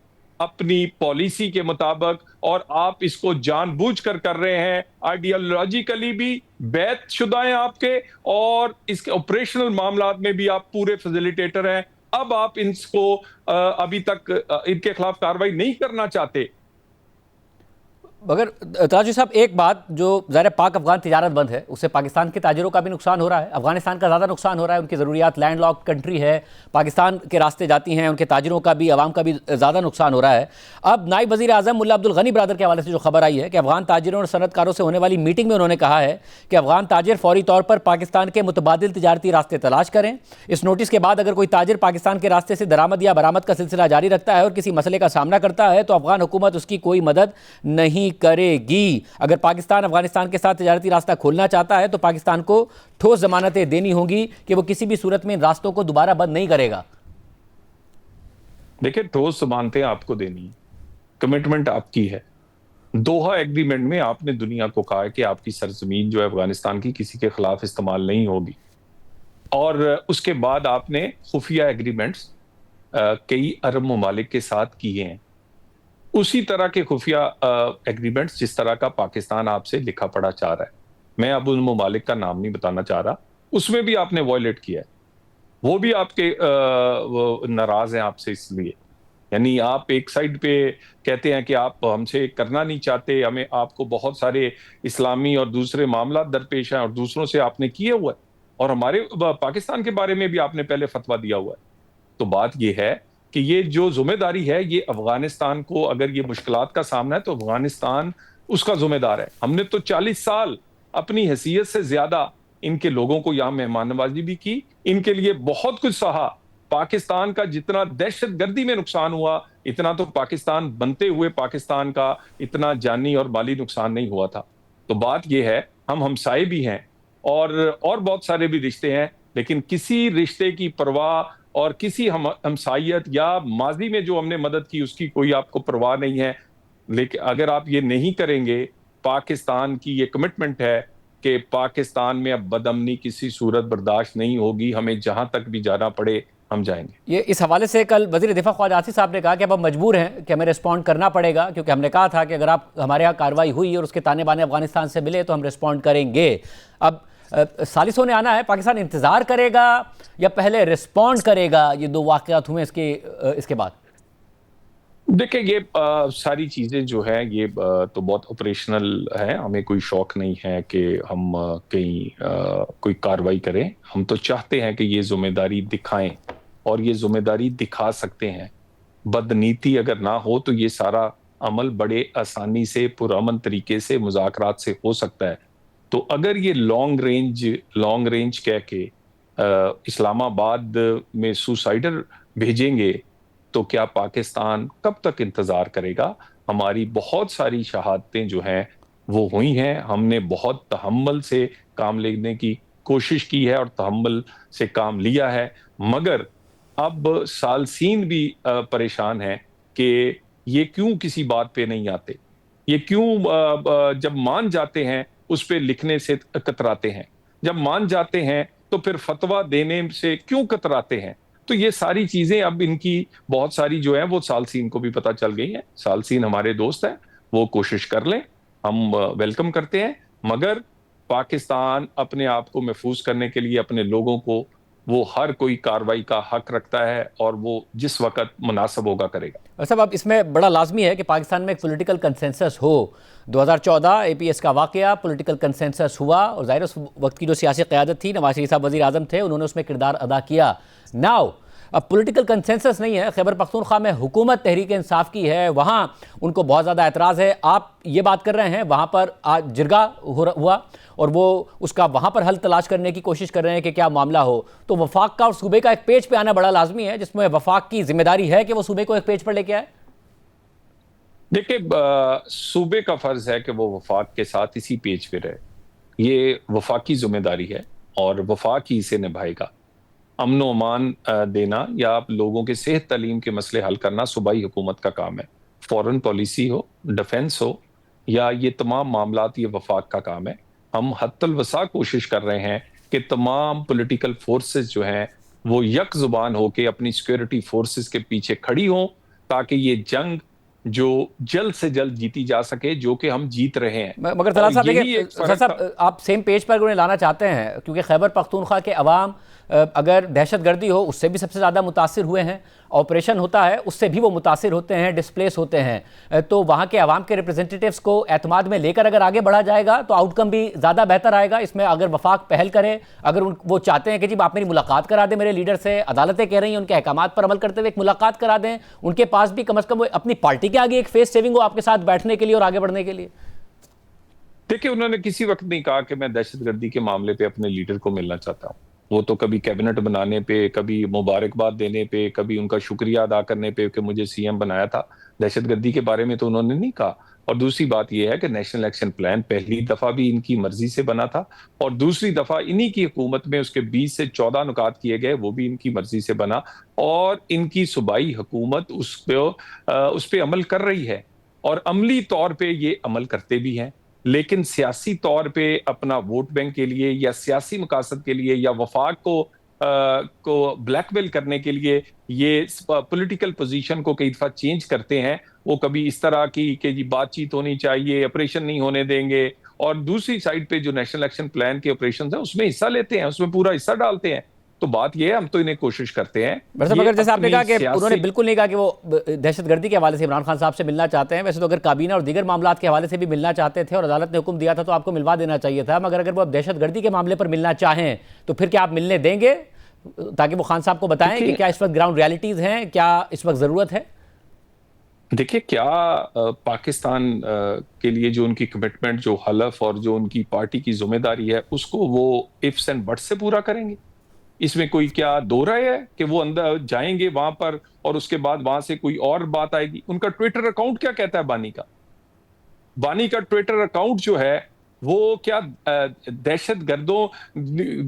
अपनी पॉलिसी के मुताबिक, और आप इसको जानबूझकर कर रहे हैं। आइडियोलॉजिकली भी बैतशुदा हैं आपके, और इसके ऑपरेशनल मामलात में भी आप पूरे फैसिलिटेटर हैं। अब आप इनको अभी तक इनके खिलाफ कार्रवाई नहीं करना चाहते। मगर ताजू साहब, एक बात जो ज़ाहिर पाक अफगान तिजारत बंद है, उससे पाकिस्तान के ताजिरों का भी नुकसान हो रहा है, अफगानिस्तान का ज़्यादा नुकसान हो रहा है। उनकी ज़रूरियात लैंड लॉक कंट्री है, पाकिस्तान के रास्ते जाती हैं, उनके ताजिरों का भी, अवाम का भी ज़्यादा नुकसान हो रहा है। अब नायब वज़ीर आज़म मुल्ला अब्दुल गनी ब्रदर के हवाले से जो खबर आई है कि अफगान ताजिरों और सनतकारों से होने वाली मीटिंग में उन्होंने कहा है कि अफगान ताजिर फौरी तौर पर पाकिस्तान के मुतबादिल तिजारती रास्ते तलाश करें। इस नोटिस के बाद अगर कोई ताजिर पाकिस्तान के रास्ते से दरामद या बरामद का सिलसिला जारी रखता है और किसी मसले का सामना करता है तो अफगान हुकूमत उसकी कोई मदद नहीं करेगी। अगर पाकिस्तान अफगानिस्तान के साथ तिजारती रास्ता खोलना चाहता है तो पाकिस्तान को ठोस जमानतें देनी होंगी कि वो किसी भी सूरत में इन रास्तों को दोबारा बंद नहीं करेगा। देखिए, ठोस जमानतें आपको देनी है, कमिटमेंट आपकी है। दोहा एग्रीमेंट में आपने दुनिया को कहा है कि आपकी सरजमीन जो है अफगानिस्तान की किसी के खिलाफ इस्तेमाल नहीं होगी, और उसके बाद आपने खुफिया एग्रीमेंट्स कई अरब ममालिक के साथ किए हैं। उसी तरह के खुफिया एग्रीमेंट्स जिस तरह का पाकिस्तान आपसे लिखा पढ़ा चाह रहा है, मैं अब उन ममालिक का नाम नहीं बताना चाह रहा, उसमें भी आपने वॉयलेट किया है। वो भी आपके नाराज हैं आपसे इसलिए। यानी आप एक साइड पे कहते हैं कि आप हमसे करना नहीं चाहते, हमें आपको बहुत सारे इस्लामी और दूसरे मामला दरपेश हैं और दूसरों से आपने किए हुआ है, और हमारे पाकिस्तान के बारे में भी आपने पहले फतवा दिया हुआ है। तो बात ये है कि ये जो जिम्मेदारी है ये अफगानिस्तान को, अगर ये मुश्किलात का सामना है तो अफगानिस्तान उसका जिम्मेदार है। हमने तो 40 साल अपनी हैसियत से ज्यादा इनके लोगों को यहाँ मेहमान नवाजी भी की, इनके लिए बहुत कुछ सहा। पाकिस्तान का जितना दहशतगर्दी में नुकसान हुआ, इतना तो पाकिस्तान बनते हुए पाकिस्तान का इतना जानी और माली नुकसान नहीं हुआ था। तो बात यह है, हम हमसाए भी हैं और बहुत सारे भी रिश्ते हैं, लेकिन किसी रिश्ते की परवाह और किसी हमसायत या माजी में जो हमने मदद की उसकी कोई आपको परवाह नहीं है। लेकिन अगर आप ये नहीं करेंगे, पाकिस्तान की ये कमिटमेंट है कि पाकिस्तान में अब बदअमनी किसी सूरत बर्दाश्त नहीं होगी, हमें जहां तक भी जाना पड़े हम जाएंगे। ये इस हवाले से कल वज़ीर दिफा ख्वाजा आसिफ साहब ने कहा कि अब हम मजबूर हैं कि हमें रिस्पॉन्ड करना पड़ेगा, क्योंकि हमने कहा था कि अगर आप हमारे यहाँ कार्रवाई हुई और उसके ताने बाने अफगानिस्तान से मिले तो हम रिस्पॉन्ड करेंगे। अब सालिसों ने आना है, पाकिस्तान इंतजार करेगा या पहले रिस्पॉन्ड करेगा? ये दो वाक़यात हुए इसके बाद। देखिए, ये सारी चीजें जो है ये तो बहुत ऑपरेशनल है। हमें कोई शौक नहीं है कि हम कहीं कोई कार्रवाई करें। हम तो चाहते हैं कि ये जिम्मेदारी दिखाएं, और ये जिम्मेदारी दिखा सकते हैं। बदनीति अगर ना हो तो ये सारा अमल बड़े आसानी से पुरअमन तरीके से मुज़ाकरात से हो सकता है। तो अगर ये लॉन्ग रेंज कह के इस्लामाबाद में सुसाइडर भेजेंगे तो क्या पाकिस्तान कब तक इंतजार करेगा? हमारी बहुत सारी शहादतें जो हैं वो हुई हैं, हमने बहुत तहम्मुल से काम लेने की कोशिश की है और तहम्मुल से काम लिया है, मगर अब सालसीन भी परेशान है कि ये क्यों किसी बात पे नहीं आते, ये क्यों जब मान जाते हैं उस पे लिखने से कतराते हैं, जब मान जाते हैं तो फिर फतवा देने से क्यों कतराते हैं। तो ये सारी चीजें अब इनकी बहुत सारी जो है वो सालसीन को भी पता चल गई हैं। सालसीन हमारे दोस्त हैं, वो कोशिश कर लें, हम वेलकम करते हैं, मगर पाकिस्तान अपने आप को महफूज करने के लिए अपने लोगों को वो हर कोई कार्रवाई का हक रखता है और वो जिस वक्त मुनासिब होगा करेगा। साहब, अब इसमें बड़ा लाजमी है कि पाकिस्तान में एक पॉलिटिकल कंसेंसस हो। 2014 APS का वाकया, पॉलिटिकल कंसेंसस हुआ और ज़ाहिर उस वक्त की जो सियासी क़यादत थी, नवाज शरीफ साहब वज़ीर आज़म थे, उन्होंने उसमें किरदार अदा किया। नाउ अब पॉलिटिकल कंसेंसस नहीं है। खैबर पख्तूनख्वा में हुकूमत तहरीक इंसाफ की है, वहाँ उनको बहुत ज़्यादा एतराज़ है। आप ये बात कर रहे हैं, वहाँ पर आज जिरगा हुआ और वो उसका वहाँ पर हल तलाश करने की कोशिश कर रहे हैं कि क्या मामला हो। तो वफाक का और सूबे का एक पेज पे आना बड़ा लाजमी है, जिसमें वफाक की जिम्मेदारी है कि वो सूबे को एक पेज पर लेके आए। देखिए, सूबे का फर्ज है कि वो वफाक के साथ इसी पेज पे रहे। ये वफाक की जिम्मेदारी है और वफाक ही इसे निभाएगा। अमन व अमान देना या लोगों के सेहत तालीम के मसले हल करना सूबाई हुकूमत का काम है। फॉरेन पॉलिसी हो, डिफेंस हो या ये तमाम मामलात, ये वफाक का काम है। हम हद्दल वसा कोशिश कर रहे हैं कि तमाम पॉलिटिकल फोर्सेस जो हैं वो यक जुबान होके अपनी सिक्योरिटी फोर्सेस के पीछे खड़ी हों, ताकि ये जंग जो जल्द से जल्द जीती जा सके, जो कि हम जीत रहे हैं। मगर सलार साहब देखिए, सलार साहब आप सेम पेज पर उन्हें लाना चाहते हैं, क्योंकि खैबर पख्तूनख्वा के अवाम अगर दहशतगर्दी हो उससे भी सबसे ज़्यादा मुतासिर हुए हैं, ऑपरेशन होता है उससे भी वो मुतासिर होते हैं, डिस्प्लेस होते हैं। तो वहाँ के अवाम के रिप्रेजेंटेटिव्स को एतमाद में लेकर अगर आगे बढ़ा जाएगा तो आउटकम भी ज़्यादा बेहतर आएगा। इसमें अगर वफाक पहल करे, अगर वो चाहते हैं कि जी आप मेरी मुलाकात करा दें मेरे लीडर से, अदालतें कह रही हैं उनके अहकामात पर अमल करते हुए एक मुलाकात करा दें, उनके पास भी कम अज़ कम अपनी पार्टी के आगे एक फेस सेविंग हो आपके साथ बैठने के लिए और आगे बढ़ने के लिए। देखिए, उन्होंने किसी वक्त नहीं कहा कि मैं दहशतगर्दी के मामले पे अपने लीडर को मिलना चाहता हूँ। वो तो कभी कैबिनेट बनाने पे, कभी मुबारकबाद देने पे, कभी उनका शुक्रिया अदा करने पे कि मुझे सीएम बनाया था। दहशतगर्दी के बारे में तो उन्होंने नहीं कहा। और दूसरी बात यह है कि नेशनल एक्शन प्लान पहली दफा भी इनकी मर्जी से बना था और दूसरी दफा इन्हीं की हुकूमत में उसके 20 से 14 नुकात किए गए, वो भी इनकी मर्जी से बना और इनकी सूबाई हुकूमत उस पे अमल कर रही है और अमली तौर पे ये अमल करते भी हैं। लेकिन सियासी तौर पे अपना वोट बैंक के लिए या सियासी मकासद के लिए या वफाक को ब्लैकमेल करने के लिए ये पॉलिटिकल पोजीशन को कई दफा चेंज करते हैं। वो कभी इस तरह की कि जी बातचीत होनी चाहिए, ऑपरेशन नहीं होने देंगे, और दूसरी साइड पे जो नेशनल एक्शन प्लान के ऑपरेशन है उसमें हिस्सा लेते हैं, उसमें पूरा हिस्सा डालते हैं। तो बात यह है, हम तो इन्हें कोशिश करते हैं। मगर जैसे आपने कहा कि उन्होंने बिल्कुल नहीं कहा कि वो दहशतगर्दी के हवाले से इमरान खान साहब से मिलना चाहते हैं। वैसे तो अगर काबीना और दीगर मामलात के हवाले से भी मिलना चाहते थे और अदालत ने हुक्म दिया था तो आपको मिलवा देना चाहिए था। मगर अगर वो अब दहशतगर्दी के मामले पर मिलना चाहें तो फिर क्या आप मिलने देंगे, ताकि वो खान साहब को बताएं कि क्या इस वक्त ग्राउंड रियलिटीज हैं, क्या इस वक्त जरूरत है? देखिए, क्या पाकिस्तान के लिए जो उनकी कमिटमेंट, जो हलफ और जो उनकी पार्टी की जिम्मेदारी है, उसको वो इफ्स एंड बट्स से पूरा करेंगे? इसमें कोई क्या दो राय है कि वो अंदर जाएंगे वहां पर और उसके बाद वहां से कोई और बात आएगी? उनका ट्विटर अकाउंट क्या कहता है? बानी का ट्विटर अकाउंट जो है वो क्या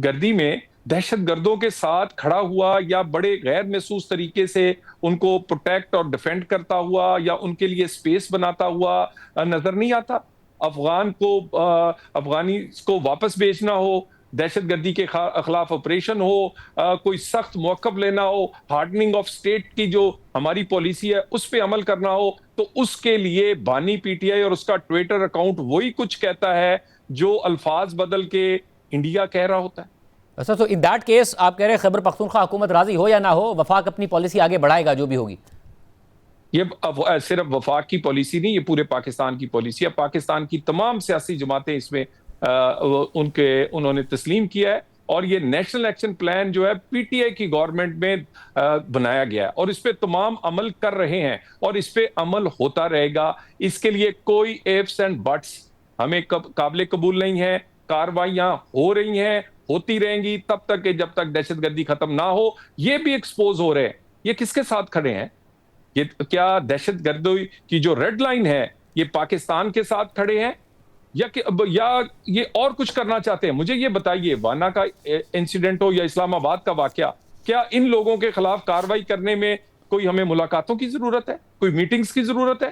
गर्दी में दहशतगर्दों के साथ खड़ा हुआ या बड़े गैर महसूस तरीके से उनको प्रोटेक्ट और डिफेंड करता हुआ या उनके लिए स्पेस बनाता हुआ नजर नहीं आता? अफगानी को वापस भेजना हो, दहशतगर्दी के खिलाफ ऑपरेशन हो, कोई सख्त मौक़िफ़ लेना हो, हार्डनिंग ऑफ स्टेट की जो हमारी पॉलिसी है उस पे अमल करना हो, तो उसके लिए बानी पीटीआई और उसका ट्विटर अकाउंट वही कुछ कहता है जो अल्फाज बदल के इंडिया कह रहा होता है। अच्छा, तो इन दैट केस आप कह रहे हैं खैबर पख्तूनख्वा हुकूमत राजी हो या ना हो, वफाक अपनी पॉलिसी आगे बढ़ाएगा जो भी होगी? ये सिर्फ वफाक की पॉलिसी नहीं, ये पूरे पाकिस्तान की पॉलिसी है। पाकिस्तान की तमाम सियासी जमातें इसमें उन्होंने तस्लीम किया है और ये नेशनल एक्शन प्लान जो है पीटीआई की गवर्नमेंट में बनाया गया है और इस पे तमाम अमल कर रहे हैं और इस पे अमल होता रहेगा। इसके लिए कोई इफ्स एंड बट्स हमें काबिल कबूल नहीं है। कार्रवाइयां हो रही हैं, होती रहेंगी तब तक कि जब तक दहशतगर्दी खत्म ना हो। ये भी एक्सपोज हो रहे हैं। ये किसके साथ खड़े हैं? ये क्या दहशतगर्दी की जो रेड लाइन है ये पाकिस्तान के साथ खड़े हैं या ये और कुछ करना चाहते हैं? मुझे ये बताइए, वाना का इंसिडेंट हो या इस्लामाबाद का वाकया, क्या इन लोगों के खिलाफ कार्रवाई करने में कोई हमें मुलाकातों की जरूरत है, कोई मीटिंग्स की जरूरत है?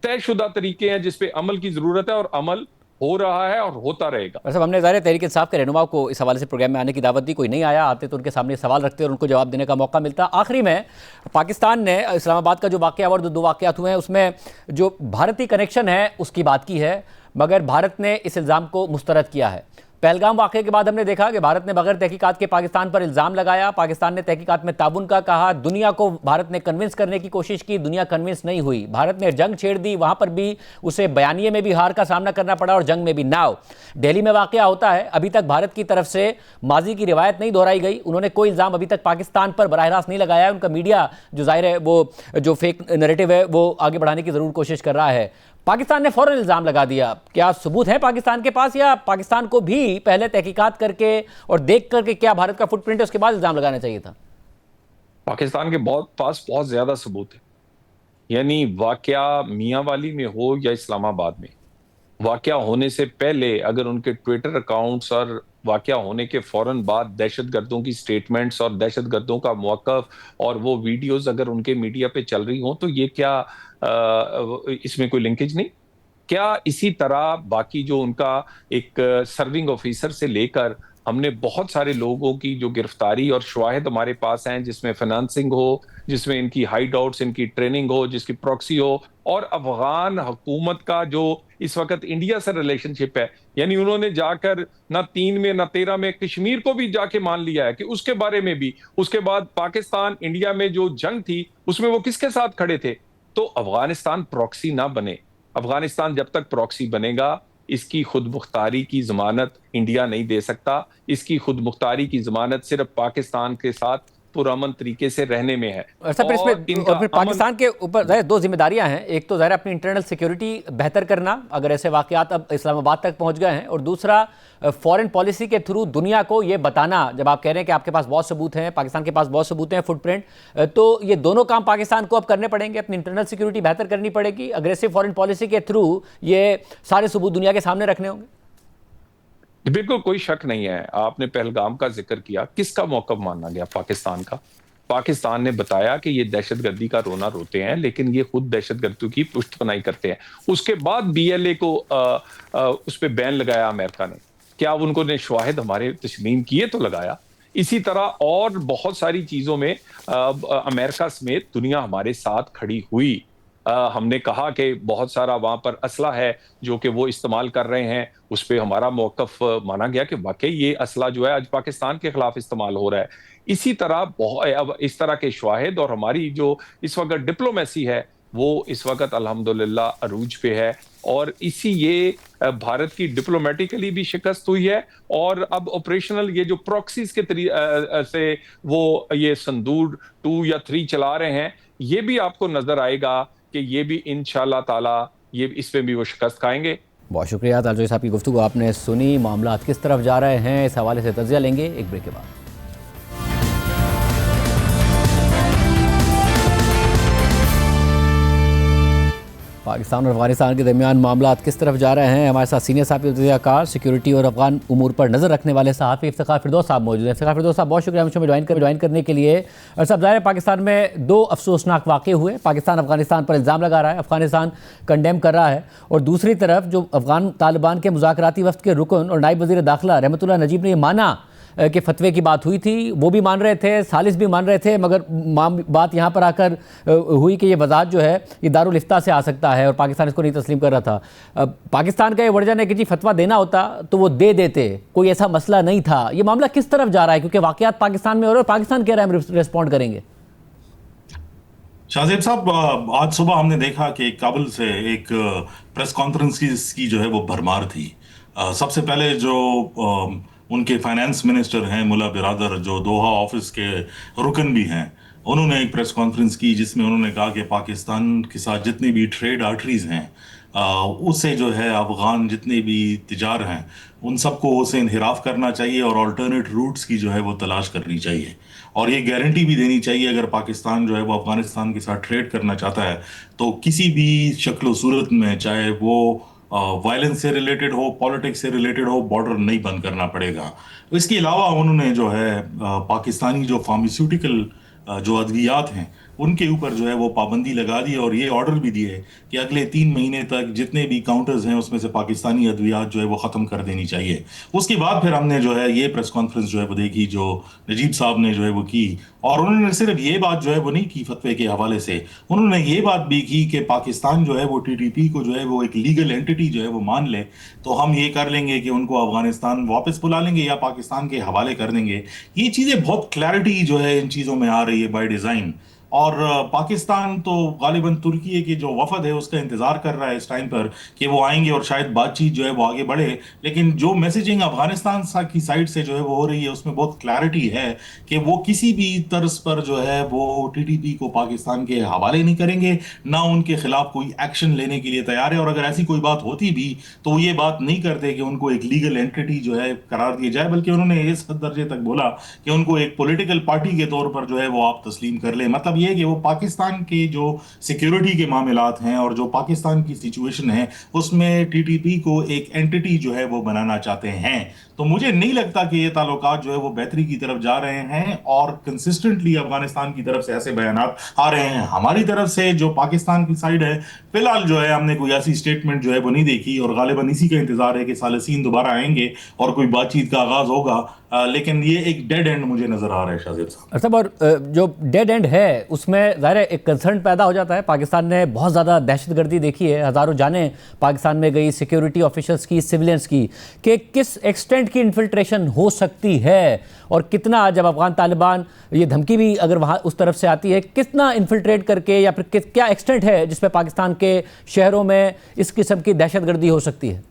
तयशुदा तरीके हैं जिस पे अमल की जरूरत है और अमल हो रहा है और होता रहेगा। वैसे हमने ज़ाहिर तहरीक इंसाफ के रहनुमा को इस हवाले से प्रोग्राम में आने की दावत दी, कोई नहीं आया, आते तो उनके सामने सवाल रखते और उनको जवाब देने का मौका मिलता। आखिरी में पाकिस्तान ने इस्लामाबाद का जो वाक़या और दो वाक़यात हुए हैं उसमें जो भारतीय कनेक्शन है उसकी बात की है, मगर भारत ने इस इल्ज़ाम को मुस्तरद किया है। पहलगाम वाक़े के बाद हमने देखा कि भारत ने बगैर तहकीकात के पाकिस्तान पर इल्ज़ाम लगाया, पाकिस्तान ने तहकीकात में ताबुन का कहा, दुनिया को भारत ने कन्विंस करने की कोशिश की, दुनिया कन्विंस नहीं हुई। भारत ने जंग छेड़ दी, वहां पर भी उसे बयानिए में भी हार का सामना करना पड़ा और जंग में भी। नाव दिल्ली में वाक़या होता है, अभी तक भारत की तरफ से माजी की रिवायत नहीं दोहराई गई, उन्होंने कोई इल्ज़ाम अभी तक पाकिस्तान पर बराह रास्त नहीं लगाया है। उनका मीडिया जो जाहिर है वो जो फेक नैरेटिव है वो आगे बढ़ाने की ज़रूर कोशिश कर रहा है। पाकिस्तान ने फौरन इल्ज़ाम लगा दिया, क्या सबूत है पाकिस्तान के पास, या पाकिस्तान को भी पहले तहकीकात करके और देख करके क्या भारत का फुटप्रिंट है उसके बाद इल्ज़ाम लगाना चाहिए था? पाकिस्तान के पास बहुत ज्यादा सबूत है। यानी वाकया मियांवाली में हो या इस्लामाबाद में, वाकया होने से पहले अगर उनके ट्विटर अकाउंट्स और वाकया होने के फौरन बाद दहशतगर्दों की स्टेटमेंट्स और दहशतगर्दों का मौक़िफ़ और वो वीडियोस अगर उनके मीडिया पे चल रही हो, तो ये क्या इसमें कोई लिंकेज नहीं? क्या इसी तरह बाकी जो उनका एक सर्विंग ऑफिसर से लेकर हमने बहुत सारे लोगों की जो गिरफ्तारी और शवाहिद हमारे पास हैं, जिसमें फाइनेंसिंग हो, जिसमें इनकी हाइड आउट्स, इनकी ट्रेनिंग हो, जिसकी प्रॉक्सी हो, और अफगान हुकूमत का जो इस वक्त इंडिया से रिलेशनशिप है, यानी उन्होंने जाकर ना 3 में ना 13 में कश्मीर को भी जाके मान लिया है कि उसके बारे में भी, उसके बाद पाकिस्तान इंडिया में जो जंग थी उसमें वो किसके साथ खड़े थे। तो अफगानिस्तान प्रॉक्सी ना बने। अफगानिस्तान जब तक प्रॉक्सी बनेगा, इसकी खुद मुख्तारी की जमानत इंडिया नहीं दे सकता। इसकी खुद मुख्तारी की जमानत सिर्फ पाकिस्तान के साथ पुरअमन तरीके से रहने में है। और फिर पाकिस्तान के ऊपर दो जिम्मेदारियां हैं, एक तो ज़ाहिर अपनी इंटरनल सिक्योरिटी बेहतर करना अगर ऐसे वाकयात अब इस्लामाबाद तक पहुंच गए हैं, और दूसरा फॉरेन पॉलिसी के थ्रू दुनिया को ये बताना, जब आप कह रहे हैं कि आपके पास बहुत सबूत हैं, पाकिस्तान के पास बहुत सबूत हैं फुटप्रिंट, तो ये दोनों काम पाकिस्तान को अब करने पड़ेंगे, अपनी इंटरनल सिक्योरिटी बेहतर करनी पड़ेगी, अग्रेसिव फॉरेन पॉलिसी के थ्रू ये सारे सबूत दुनिया के सामने रखने होंगे। बिल्कुल कोई शक नहीं है। आपने पहलगाम का जिक्र किया, किसका मौक़िफ़ माना गया? पाकिस्तान का। पाकिस्तान ने बताया कि ये दहशतगर्दी का रोना रोते हैं, लेकिन ये खुद दहशतगर्दी की पुष्टपनाही करते हैं। उसके बाद BLA को उस पर बैन लगाया अमेरिका ने। क्या उनको ने शवाहिद हमारे तस्लीम किए तो लगाया। इसी तरह और बहुत सारी चीजों में अमेरिका समेत दुनिया हमारे साथ खड़ी हुई। हमने कहा कि बहुत सारा वहां पर असला है जो कि वो इस्तेमाल कर रहे हैं, उस पर हमारा मौक़िफ़ माना गया कि वाकई ये असला जो है आज पाकिस्तान के खिलाफ इस्तेमाल हो रहा है। इसी तरह अब इस तरह के शवाहिद और हमारी जो इस वक्त डिप्लोमेसी है वो इस वक्त अल्हम्दुलिल्लाह अरूज पे है, और इसी ये भारत की डिप्लोमेटिकली भी शिकस्त हुई है, और अब ऑपरेशनल ये जो प्रॉक्सीज के से वो ये संदूर 2 या 3 चला रहे हैं, ये भी आपको नजर आएगा कि ये भी इंशाल्लाह ताला ये इसमें भी वो शिकस्त खाएंगे। बहुत शुक्रिया तालजोई साहब की गुफ्तगू आपने सुनी। मामला किस तरफ जा रहे हैं इस हवाले से तज्ज़िया लेंगे एक ब्रेक के बाद। पाकिस्तान और अफगानिस्तान के दरमियान मामला किस तरफ जा रहे हैं, हमारे साथ सीनियर साहब तज़कियाकार, सिक्योरिटी और अफगान उमूर पर नज़र रखने वाले सहाफ़ी इफ्तिखार फिरदौस साहब मौजूद हैं। इफ्तिखार फिरदौस साहब बहुत शुक्रिया मुझे ज्वाइन करने के लिए। और सब ज़ाहिर है पाकिस्तान में 2 अफसोसनाक वाक़े हुए, पाकिस्तान अफगानिस्तान पर इल्ज़ाम लगा रहा है, अफगानिस्तान कंडेम कर रहा है, और दूसरी तरफ जो अफगान तालिबान के मुज़ाकराती वफ़द के रुकन और नायब वज़ीर दाखिला रहमतुल्लाह नजीब ने ये माना कि फतवे की बात हुई थी, वो भी मान रहे थे, सालिस भी मान रहे थे, मगर बात यहाँ पर आकर हुई कि ये वज़ाहत जो है ये दारुल इफ्ता से आ सकता है और पाकिस्तान इसको नहीं तस्लीम कर रहा था। पाकिस्तान का ये वर्जन है कि जी फतवा देना होता तो वो दे देते, कोई ऐसा मसला नहीं था। ये मामला किस तरफ जा रहा है, क्योंकि वाक़यात पाकिस्तान में हो रहे हैं और पाकिस्तान कह रहा है हम रिस्पॉन्ड करेंगे। शाहजेब साहब, आज सुबह हमने देखा कि काबुल से एक प्रेस कॉन्फ्रेंस की जो है वो भरमार थी। सबसे पहले जो उनके फाइनेंस मिनिस्टर हैं मुला बिरादर, जो दोहा ऑफिस के रुकन भी हैं, उन्होंने एक प्रेस कॉन्फ्रेंस की जिसमें उन्होंने कहा कि पाकिस्तान के साथ जितनी भी ट्रेड आर्टरीज हैं उससे जो है अफगान जितने भी तिजार हैं उन सबको उसे इनहिराफ करना चाहिए और अल्टरनेट रूट्स की जो है वो तलाश करनी चाहिए, और ये गारंटी भी देनी चाहिए अगर पाकिस्तान जो है वो अफगानिस्तान के साथ ट्रेड करना चाहता है तो किसी भी शक्ल सूरत में, चाहे वो वायलेंस से रिलेटेड हो, पॉलिटिक्स से रिलेटेड हो, बॉर्डर नहीं बंद करना पड़ेगा। इसके अलावा उन्होंने जो है पाकिस्तानी जो फार्मास्यूटिकल जो अद्वियात हैं उनके ऊपर जो है वो पाबंदी लगा दी और ये ऑर्डर भी दिए कि अगले 3 महीने तक जितने भी काउंटर्स हैं उसमें से पाकिस्तानी अद्वियात जो है वो ख़त्म कर देनी चाहिए। उसके बाद फिर हमने जो है ये प्रेस कॉन्फ्रेंस जो है वो देखी जो नजीब साहब ने जो है वो की, और उन्होंने सिर्फ ये बात जो है वो नहीं की फतवे के हवाले से, उन्होंने ये बात भी की कि पाकिस्तान जो है वो टीटीपी को जो है वो एक लीगल एंटिटी जो है वो मान ले तो हम ये कर लेंगे कि उनको अफगानिस्तान वापस बुला लेंगे या पाकिस्तान के हवाले कर देंगे। ये चीज़ें बहुत क्लैरिटी जो है इन चीज़ों में आ रही है बाय डिज़ाइन। और पाकिस्तान तो गालिबन तुर्की के जो वफद है उसका इंतजार कर रहा है इस टाइम पर कि वो आएंगे और शायद बातचीत जो है वो आगे बढ़े, लेकिन जो मैसेजिंग अफगानिस्तान की साइड से जो है वो हो रही है उसमें बहुत क्लैरिटी है कि वो किसी भी तर्ज पर जो है वो टीटीपी को पाकिस्तान के हवाले नहीं करेंगे, ना उनके खिलाफ कोई एक्शन लेने के लिए तैयार है। और अगर ऐसी कोई बात होती भी तो ये बात नहीं करते कि उनको एक लीगल एंटिटी जो है करार दिया जाए, बल्कि उन्होंने इस दर्जे तक बोला कि उनको एक पॉलिटिकल पार्टी के तौर पर जो है वो आप तस्लीम कर ले। मतलब ये कि वो पाकिस्तान के जो सिक्योरिटी के मामलात हैं और जो पाकिस्तान की सिचुएशन है उसमें टीटीपी को एक एंटिटी जो है वो बनाना चाहते हैं। तो मुझे नहीं लगता कि ये ताल्लुकात जो है वो बेहतरी की तरफ जा रहे हैं, और कंसिस्टेंटली अफगानिस्तान की तरफ से ऐसे बयानात आ रहे हैं। हमारी तरफ से जो पाकिस्तान की साइड है फिलहाल जो है हमने कोई ऐसी स्टेटमेंट जो है वो नहीं देखी, और गालिबन इसी का इंतजार है कि सालसीन दोबारा आएंगे और कोई बातचीत का आगाज होगा। लेकिन ये एक डेड एंड मुझे नजर आ रहा है शाजिद साहब। अच्छा, और जो डेड एंड है उसमें ज़ाहिर है एक कंसर्न पैदा हो जाता है। पाकिस्तान ने बहुत ज़्यादा दहशतगर्दी देखी है, हज़ारों जानें पाकिस्तान में गई, सिक्योरिटी ऑफिसर्स की, सिविलियंस की, कि किस एक्सटेंट की इन्फिल्ट्रेशन हो सकती है और कितना, जब अफगान तालिबान ये धमकी भी अगर वहाँ उस तरफ से आती है, कितना इन्फिल्ट्रेट करके या फिर क्या एक्सटेंट है जिसमें पाकिस्तान के शहरों में इस किस्म की दहशतगर्दी हो सकती है?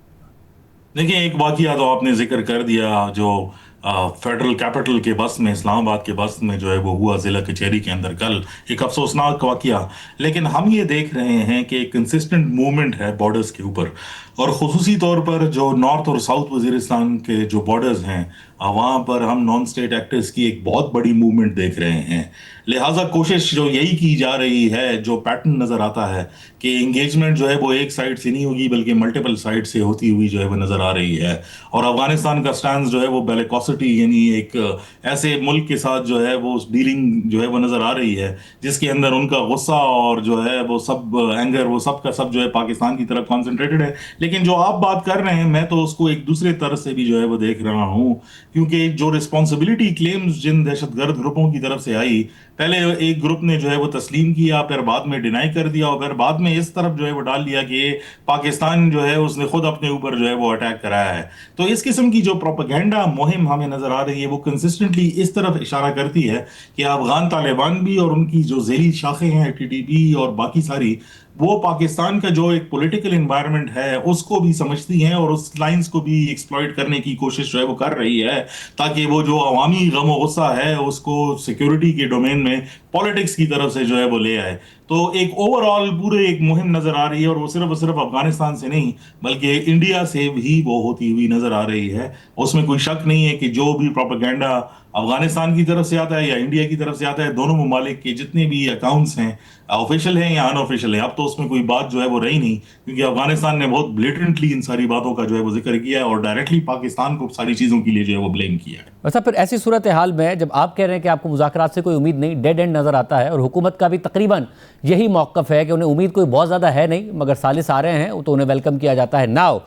देखिए, एक वाकया तो आपने जिक्र कर दिया जो फेडरल कैपिटल के बस में, इस्लामाबाद के बस में जो है वो हुआ जिला कचहरी के अंदर कल, एक अफसोसनाक वाकया। लेकिन हम ये देख रहे हैं कि एक कंसिस्टेंट मूवमेंट है बॉर्डर्स के ऊपर, और ख़ुसूसी तौर पर जो नॉर्थ और साउथ वजीरिस्तान के जो बॉर्डर्स हैं वहाँ पर हम नॉन स्टेट एक्टर्स की एक बहुत बड़ी मूवमेंट देख रहे हैं। लिहाजा कोशिश जो यही की जा रही है, जो पैटर्न नज़र आता है कि इंगेजमेंट जो है वो एक साइड से नहीं होगी बल्कि मल्टीपल साइड से होती हुई जो है वो नज़र आ रही है। और अफगानिस्तान का स्टैंड जो है वो बेलिकोसिटी, यानी एक ऐसे मुल्क के साथ जो है वो डीलिंग जो है वो नज़र आ रही है जिसके अंदर उनका गुस्सा और जो है वो सब एंगर, वो सब का सब जो है पाकिस्तान की तरफ कॉन्सेंट्रेटेड है। लेकिन जो आप बात कर रहे हैं मैं तो उसको एक दूसरे तरह से भी जो है वो देख रहा हूँ, क्योंकि जो रिस्पॉन्सिबिलिटी क्लेम्स जिन दहशतगर्द ग्रुपों की तरफ से आई, पहले एक ग्रुप ने जो है वो तस्लीम किया, फिर बाद में डिनाई कर दिया, और फिर बाद में इस तरफ जो है वो डाल दिया कि पाकिस्तान जो है उसने खुद अपने ऊपर जो है वो अटैक कराया है। तो इस किस्म की जो प्रोपेगेंडा मुहिम हमें नजर आ रही है वो कंसिस्टेंटली इस तरफ इशारा करती है कि अफगान तालिबान भी और उनकी जो ज़ेली शाखें हैं टीटीपी और बाकी सारी, वो पाकिस्तान का जो एक पॉलिटिकल एनवायरनमेंट है उसको भी समझती हैं और उस लाइंस को भी एक्सप्लॉइट करने की कोशिश जो है वो कर रही है, ताकि वो जो अवामी गम और गुस्सा है उसको सिक्योरिटी के डोमेन में पॉलिटिक्स की तरफ से जो है वो ले आए। तो एक ओवरऑल पूरे एक मुहिम नजर आ रही है, और वो सिर्फ अफगानिस्तान से नहीं बल्कि इंडिया से भी वो होती हुई नजर आ रही है। उसमें कोई शक नहीं है कि जो भी प्रोपेगेंडा अफगानिस्तान की तरफ से आता है या इंडिया की तरफ से आता है, दोनों ममालिक के जितने भी अकाउंट्स हैं, ऑफिशियल हैं या अनऑफिशियल हैं, अब तो उसमें कोई बात जो है वो रही नहीं, क्योंकि अफगानिस्तान ने बहुत ब्लेटेंटली इन सारी बातों का जो है वो जिक्र किया है और डायरेक्टली पाकिस्तान को सारी चीज़ों के लिए जो है वो ब्लेम किया है। वैसा फिर ऐसी सूरत हाल में जब आप कह रहे हैं कि आपको मुज़ाकरात से कोई उम्मीद नहीं, डेड एंड नज़र आता है, और हुकूमत का भी तकरीबन यही मौक़िफ़ है कि उन्हें उम्मीद कोई बहुत ज़्यादा है नहीं, मगर सालिस आ रहे हैं तो उन्हें वेलकम किया जाता है। नाउ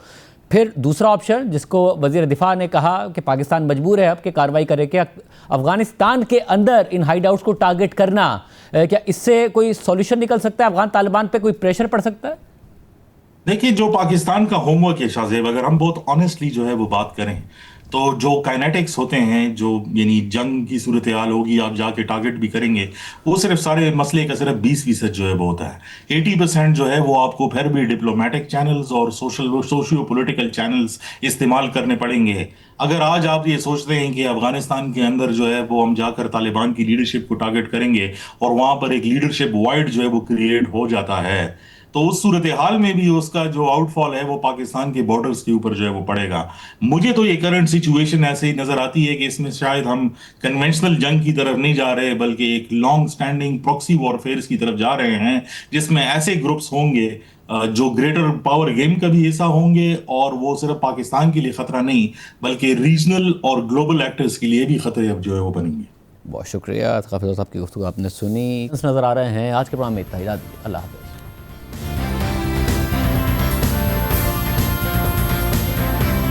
फिर दूसरा ऑप्शन जिसको वज़ीर दिफा ने कहा कि पाकिस्तान मजबूर है अब कि कार्रवाई करे, कि अफगानिस्तान के अंदर इन हाइड आउट्स को टारगेट करना, क्या इससे कोई सॉल्यूशन निकल सकता है? अफगान तालिबान पे कोई प्रेशर पड़ सकता है? देखिए, जो पाकिस्तान का होमवर्क है शाहजेब, अगर हम बहुत ऑनेस्टली जो है वो बात करें तो जो काइनेटिक्स होते हैं, जो यानी जंग की सूरत हाल होगी, आप जाके टारगेट भी करेंगे, वो सिर्फ सारे मसले का सिर्फ 20% जो है वो होता है। 80% जो है वो आपको फिर भी डिप्लोमेटिक चैनल्स और सोशियो पॉलिटिकल चैनल्स इस्तेमाल करने पड़ेंगे। अगर आज आप ये सोचते हैं कि अफगानिस्तान के अंदर जो है वो हम जाकर तालिबान की लीडरशिप को टारगेट करेंगे और वहां पर एक लीडरशिप वाइड जो है वो क्रिएट हो जाता है, तो उस सूरत हाल में भी उसका जो आउटफॉल है वो पाकिस्तान के बॉर्डर्स के ऊपर जो है वो पड़ेगा। मुझे तो ये करंट सिचुएशन ऐसे ही नजर आती है कि इसमें शायद हम कन्वेंशनल जंग की तरफ नहीं जा रहे बल्कि एक लॉन्ग स्टैंडिंग प्रॉक्सी वॉरफेयर्स की तरफ जा रहे हैं, जिसमें ऐसे ग्रुप्स होंगे जो ग्रेटर पावर गेम का भी हिस्सा होंगे, और वो सिर्फ पाकिस्तान के लिए खतरा नहीं बल्कि रीजनल और ग्लोबल एक्टर्स के लिए भी खतरे अब जो है वो बनेंगे। बहुत शुक्रिया। काफ़ी साहब की गुफ्तगू आपने सुनी। नज़र आ रहे हैं आज के प्रोग्राम में इतना ही। अल्लाह हाफ़िज़।